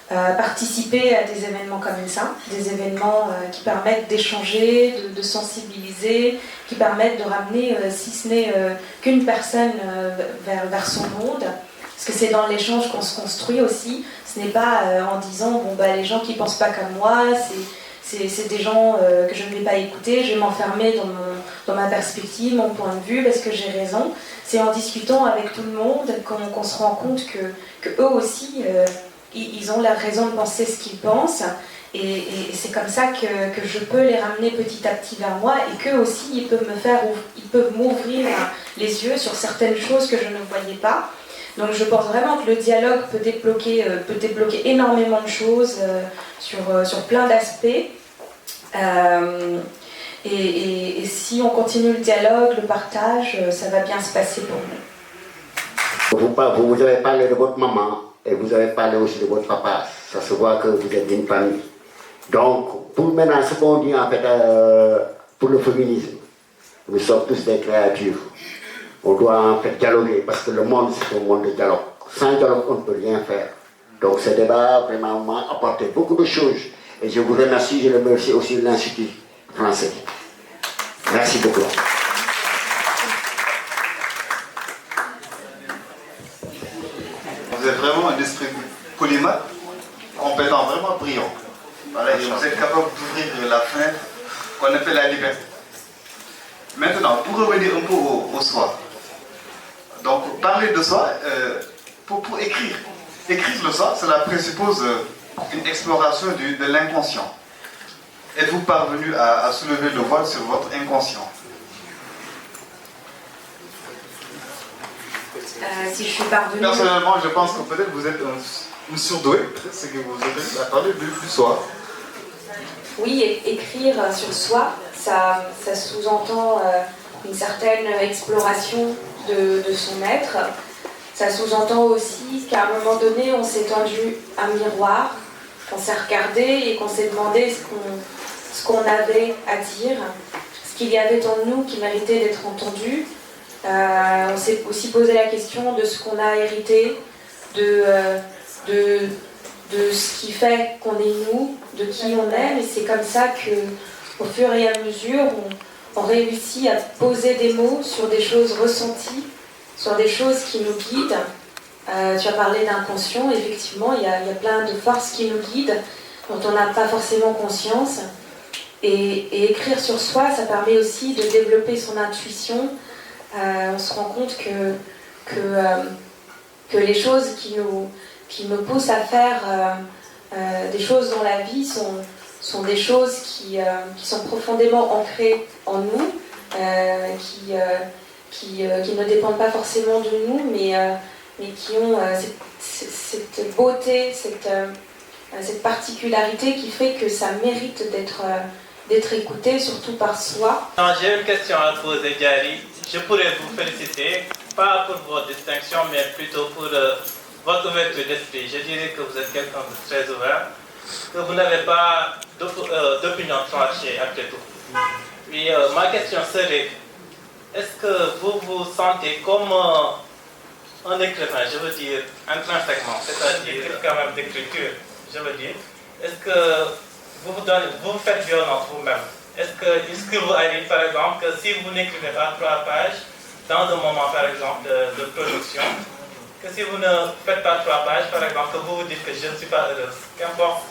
participer à des événements comme ça, des événements qui permettent d'échanger, de sensibiliser, qui permettent de ramener, si ce n'est qu'une personne vers son monde. Parce que c'est dans l'échange qu'on se construit aussi. Ce n'est pas en disant, bon, bah, les gens qui ne pensent pas comme moi, c'est des gens que je ne vais pas écouter, je vais m'enfermer dans ma perspective, mon point de vue, parce que j'ai raison. C'est en discutant avec tout le monde qu'on se rend compte que eux aussi, ils ont la raison de penser ce qu'ils pensent. Et c'est comme ça que je peux les ramener petit à petit vers moi, et qu'eux aussi, ils peuvent m'ouvrir les yeux sur certaines choses que je ne voyais pas. Donc je pense vraiment que le dialogue peut débloquer énormément de choses sur plein d'aspects. Et si on continue le dialogue, le partage, ça va bien se passer pour nous. Vous avez parlé de votre maman et vous avez parlé aussi de votre papa. Ça se voit que vous êtes d'une famille. Donc, pour maintenant, ce qu'on dit en fait pour le féminisme, nous sommes tous des créatures. On doit en fait dialoguer parce que le monde c'est un monde de dialogue. Sans dialogue, on ne peut rien faire. Donc ce débat vraiment m'a apporté beaucoup de choses. Et je vous remercie, je remercie aussi l'Institut français. Merci beaucoup. Vous êtes vraiment un esprit polymathe, compétent, vraiment brillant. Voilà, et vous êtes capable d'ouvrir la fenêtre qu'on appelle la liberté. Maintenant, pour revenir un peu au soi, donc parler de soi, pour écrire. Écrire le soi, cela présuppose une exploration de l'inconscient. Êtes-vous parvenu à soulever le voile sur votre inconscient? Si je suis parvenue... Personnellement, je pense que peut-être vous êtes une surdouée, c'est que vous êtes à parler du soi. Oui, écrire sur soi, ça sous-entend une certaine exploration de son être. Ça sous-entend aussi qu'à un moment donné, on s'est tendu un miroir, qu'on s'est regardé et qu'on s'est demandé ce qu'on avait à dire, ce qu'il y avait en nous qui méritait d'être entendu. On s'est aussi posé la question de ce qu'on a hérité, de ce qui fait qu'on est nous, de qui on est. Et c'est comme ça qu'au fur et à mesure, on réussit à poser des mots sur des choses ressenties, sur des choses qui nous guident. Tu as parlé d'inconscient, effectivement, il y a plein de forces qui nous guident, dont on n'a pas forcément conscience. Et écrire sur soi, ça permet aussi de développer son intuition. On se rend compte que les choses qui nous poussent à faire des choses dans la vie sont des choses qui sont profondément ancrées en nous, qui ne dépendent pas forcément de nous, mais qui ont cette beauté, cette particularité qui fait que ça mérite d'être écouté, surtout par soi. J'ai une question à poser, Diary. Je pourrais vous féliciter, pas pour votre distinction, mais plutôt pour votre ouverture d'esprit. Je dirais que vous êtes quelqu'un de très ouvert, que vous n'avez pas d'opinion tranchée après tout. Puis ma question serait, est-ce que vous vous sentez comme un écrivain, je veux dire intrinsèquement, c'est-à-dire quand même d'écriture, je veux dire, est-ce que vous faites violence vous-même? Est-ce que vous arrive par exemple que si vous n'écrivez pas 3 pages dans un moment par exemple de production, que si vous ne faites pas 3 pages par exemple, que vous vous dites que je ne suis pas heureuse, qu'importe?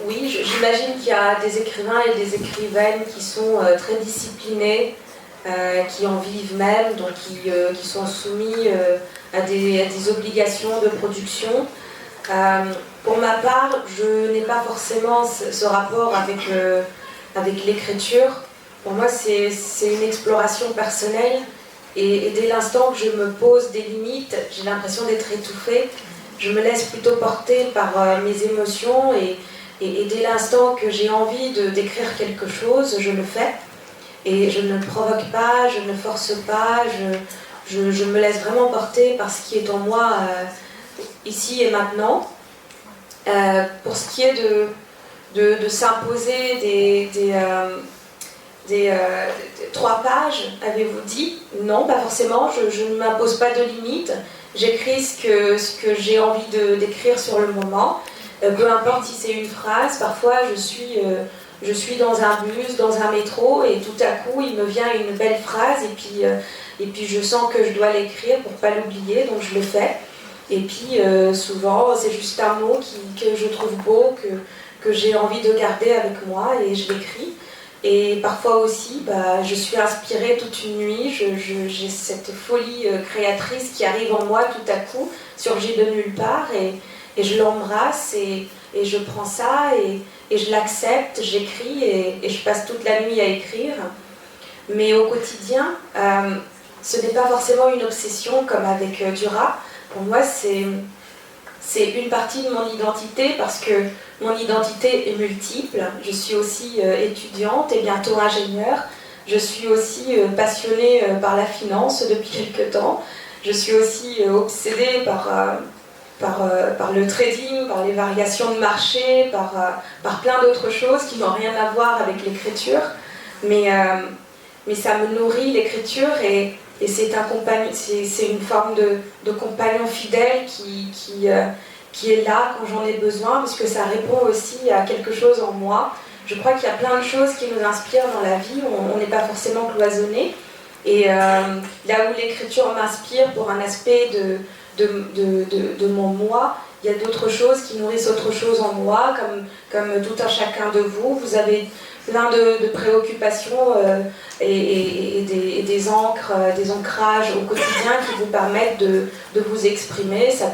Oui, j'imagine qu'il y a des écrivains et des écrivaines qui sont très disciplinés, qui en vivent même, donc qui sont soumis à des obligations de production. Pour ma part, je n'ai pas forcément ce rapport avec l'écriture. Pour moi, c'est une exploration personnelle. Et dès l'instant que je me pose des limites, j'ai l'impression d'être étouffée. Je me laisse plutôt porter par mes émotions. Et dès l'instant que j'ai envie d'écrire quelque chose, je le fais. Et je ne provoque pas, je ne force pas. Je me laisse vraiment porter par ce qui est en moi ici et maintenant. Pour ce qui est de s'imposer 3 pages, avez-vous dit? Non, pas forcément, je ne m'impose pas de limite. J'écris ce que j'ai envie d'écrire sur le moment. Peu importe si c'est une phrase, parfois je suis dans un bus, dans un métro, et tout à coup il me vient une belle phrase, et puis je sens que je dois l'écrire pour ne pas l'oublier, donc je le fais. Et puis souvent c'est juste un mot que je trouve beau, que j'ai envie de garder avec moi, et je l'écris. Et parfois aussi, je suis inspirée toute une nuit, j'ai cette folie créatrice qui arrive en moi tout à coup, surgit de nulle part, et je l'embrasse, et je prends ça, et je l'accepte, j'écris, et je passe toute la nuit à écrire. Mais au quotidien, ce n'est pas forcément une obsession comme avec Duras. Pour moi, c'est une partie de mon identité, parce que mon identité est multiple. Je suis aussi étudiante et bientôt ingénieure. Je suis aussi passionnée par la finance depuis quelque temps. Je suis aussi obsédée par le trading, par les variations de marché, par plein d'autres choses qui n'ont rien à voir avec l'écriture. Mais ça me nourrit, l'écriture, et c'est une forme de compagnon fidèle qui est là quand j'en ai besoin, parce que ça répond aussi à quelque chose en moi. Je crois qu'il y a plein de choses qui nous inspirent dans la vie, on n'est pas forcément cloisonné. Et là où l'écriture m'inspire pour un aspect de mon moi, il y a d'autres choses qui nourrissent autre chose en moi, comme tout un chacun de vous. Vous avez plein de préoccupations et des encres, des ancrages au quotidien qui vous permettent de vous exprimer. Ça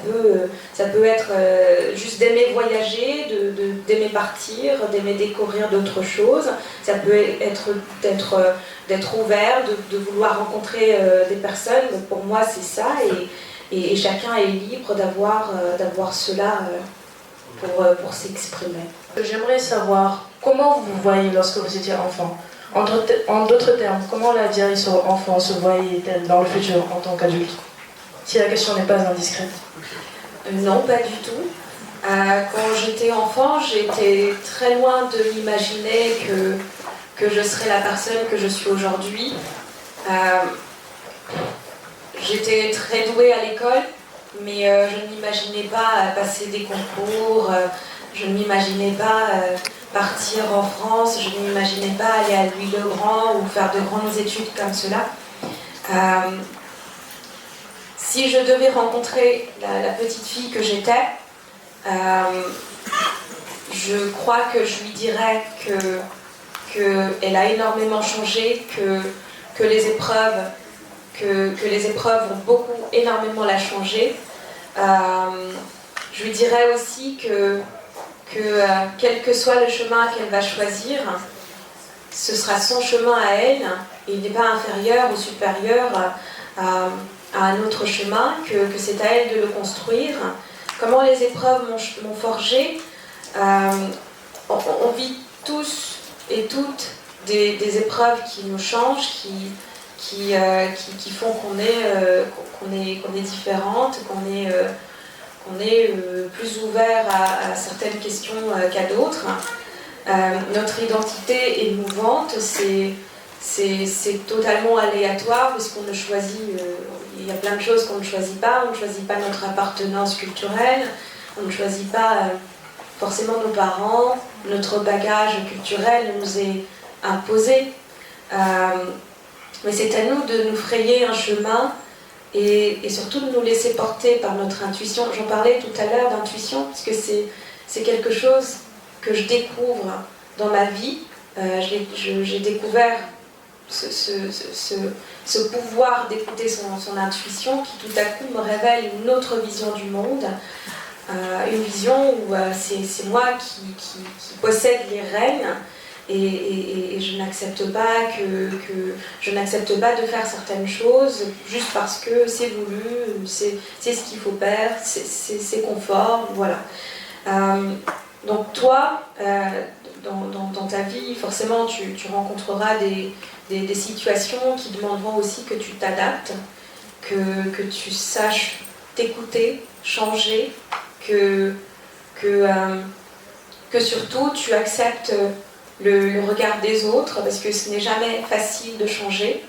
peut être juste d'aimer voyager, d'aimer partir, d'aimer découvrir d'autres choses. Ça peut être d'être ouvert, de vouloir rencontrer des personnes. Donc pour moi, c'est ça. Et chacun est libre d'avoir cela pour s'exprimer. J'aimerais savoir comment vous vous voyez lorsque vous étiez enfant. En d'autres termes, comment la Diary sur enfant se voyait-elle dans le futur en tant qu'adulte? Si la question n'est pas indiscrète. Non, pas du tout. Quand j'étais enfant, j'étais très loin de m'imaginer que je serais la personne que je suis aujourd'hui. J'étais très douée à l'école, mais je ne m'imaginais pas passer des concours, je ne m'imaginais pas partir en France, je ne m'imaginais pas aller à Louis-le-Grand ou faire de grandes études comme cela. Si je devais rencontrer la petite fille que j'étais, je crois que je lui dirais qu'elle a énormément changé, que les épreuves vont énormément la changer. Je lui dirais aussi que quel que soit le chemin qu'elle va choisir, ce sera son chemin à elle, et il n'est pas inférieur ou supérieur à un autre chemin, que c'est à elle de le construire. Comment les épreuves m'ont forgé. On vit tous et toutes des épreuves qui nous changent, qui font qu'on est différente, qu'on est plus ouvert à certaines questions qu'à d'autres. Notre identité est mouvante, c'est totalement aléatoire, puisqu'on ne choisit, il y a plein de choses qu'on ne choisit pas. On ne choisit pas notre appartenance culturelle, on ne choisit pas forcément nos parents, notre bagage culturel nous est imposé. Mais c'est à nous de nous frayer un chemin et surtout de nous laisser porter par notre intuition. J'en parlais tout à l'heure d'intuition, parce que c'est quelque chose que je découvre dans ma vie. J'ai découvert ce pouvoir d'écouter son intuition qui tout à coup me révèle une autre vision du monde. Une vision où c'est moi qui possède les rênes. Et je n'accepte pas de faire certaines choses juste parce que c'est voulu, c'est ce qu'il faut faire, c'est confort, voilà. Donc toi, dans ta vie, forcément, tu rencontreras des situations qui demanderont aussi que tu t'adaptes, que tu saches t'écouter, changer, que surtout tu acceptes le regard des autres, parce que ce n'est jamais facile de changer,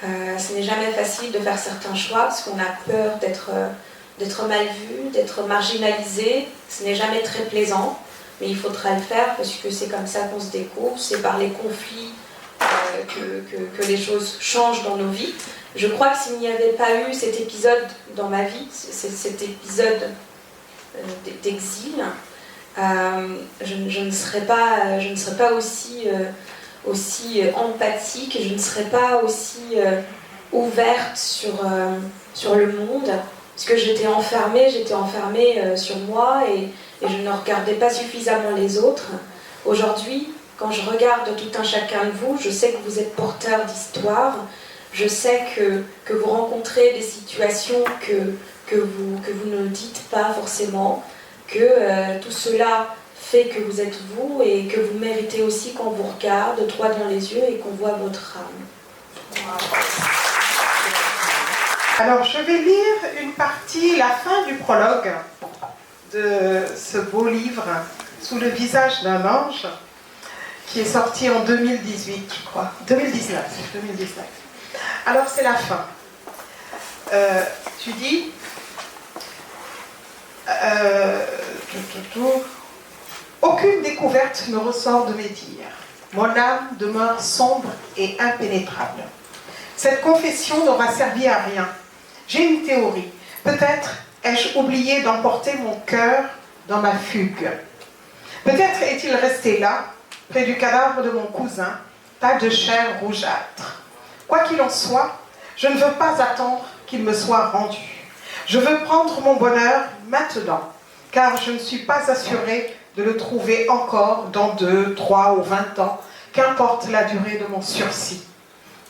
ce n'est jamais facile de faire certains choix, parce qu'on a peur d'être mal vu, d'être marginalisé, ce n'est jamais très plaisant, mais il faudra le faire, parce que c'est comme ça qu'on se découvre, c'est par les conflits que les choses changent dans nos vies. Je crois que s'il n'y avait pas eu cet épisode dans ma vie, cet épisode d'exil, je ne serais pas aussi empathique, je ne serais pas aussi ouverte sur le monde, parce que j'étais enfermée sur moi et je ne regardais pas suffisamment les autres. Aujourd'hui, quand je regarde tout un chacun de vous, je sais que vous êtes porteurs d'histoire, je sais que vous rencontrez des situations que vous ne dites pas forcément, que tout cela fait que vous êtes vous et que vous méritez aussi qu'on vous regarde droit dans les yeux et qu'on voit votre âme. Alors je vais lire une partie, la fin du prologue de ce beau livre, Sous le visage d'un ange, qui est sorti en 2018, je crois. 2019. Alors c'est la fin. Tu dis... Aucune découverte ne ressort de mes dires. Mon âme demeure sombre et impénétrable. Cette confession n'aura servi à rien. J'ai une théorie. Peut-être ai-je oublié d'emporter mon cœur dans ma fugue. Peut-être est-il resté là, près du cadavre de mon cousin, tas de chair rougeâtre. Quoi qu'il en soit, je ne veux pas attendre qu'il me soit rendu. Je veux prendre mon bonheur maintenant, car je ne suis pas assurée de le trouver encore dans 2, 3 ou 20 ans, qu'importe la durée de mon sursis.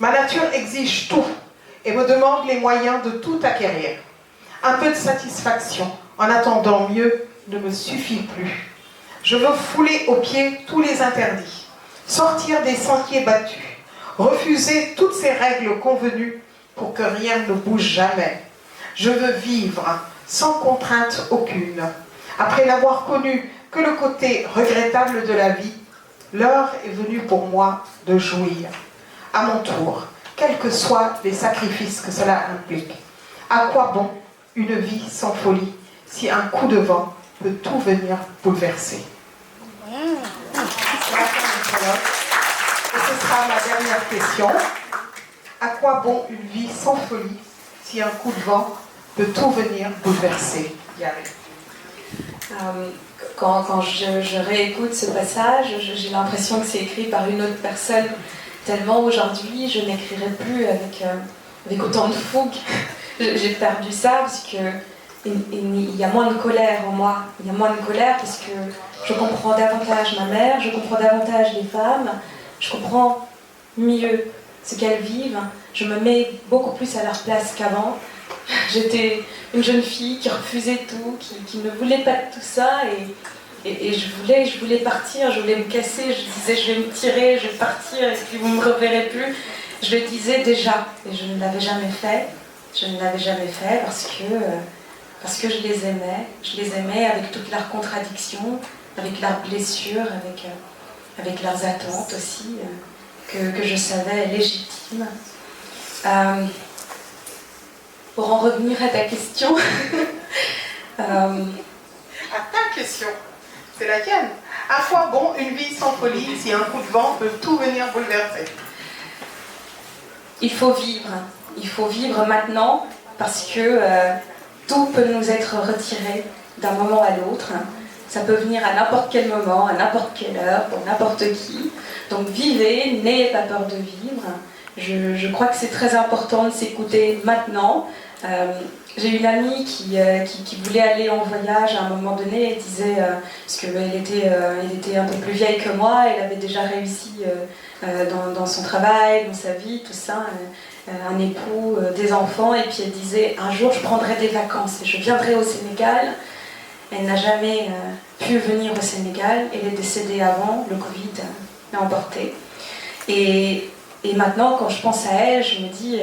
Ma nature exige tout et me demande les moyens de tout acquérir. Un peu de satisfaction, en attendant mieux, ne me suffit plus. Je veux fouler aux pieds tous les interdits, sortir des sentiers battus, refuser toutes ces règles convenues pour que rien ne bouge jamais. Je veux vivre sans contrainte aucune. Après n'avoir connu que le côté regrettable de la vie, l'heure est venue pour moi de jouir. À mon tour, quels que soient les sacrifices que cela implique. À quoi bon une vie sans folie si un coup de vent peut tout venir bouleverser? C'est la fin du prologue. Et ce sera ma dernière question. À quoi bon une vie sans folie si un coup de vent peut tout venir bouleverser? Quand je réécoute ce passage, j'ai l'impression que c'est écrit par une autre personne, tellement aujourd'hui je n'écrirai plus avec autant de fougue. J'ai perdu ça parce qu'il y a moins de colère en moi. Il y a moins de colère parce que je comprends davantage ma mère, je comprends davantage les femmes, je comprends mieux ce qu'elles vivent, je me mets beaucoup plus à leur place qu'avant. J'étais une jeune fille qui refusait tout, qui ne voulait pas de tout ça et je voulais partir, je voulais me casser, je disais je vais me tirer, je vais partir et puis vous ne me reverrez plus. Je le disais déjà et je ne l'avais jamais fait. Je ne l'avais jamais fait parce que je les aimais avec toutes leurs contradictions, avec leurs blessures, avec leurs attentes aussi, que je savais légitimes. Pour en revenir à ta question... À ta question, c'est la tienne. À quoi bon une vie sans folie si un coup de vent peut tout venir bouleverser? Il faut vivre maintenant parce que tout peut nous être retiré d'un moment à l'autre. Ça peut venir à n'importe quel moment, à n'importe quelle heure, pour n'importe qui. Donc vivez, n'ayez pas peur de vivre. Je crois que c'est très important de s'écouter maintenant. J'ai une amie qui voulait aller en voyage à un moment donné, elle disait, parce qu'elle était un peu plus vieille que moi, elle avait déjà réussi dans son travail, dans sa vie, tout ça, un époux, des enfants, et puis elle disait, un jour je prendrai des vacances et je viendrai au Sénégal. Elle n'a jamais pu venir au Sénégal, elle est décédée avant, le Covid l'a emportée. Et maintenant, quand je pense à elle, je me dis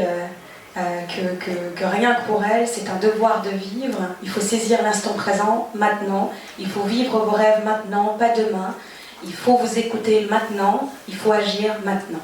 que rien que pour elle, c'est un devoir de vivre. Il faut saisir l'instant présent, maintenant. Il faut vivre vos rêves maintenant, pas demain. Il faut vous écouter maintenant, il faut agir maintenant.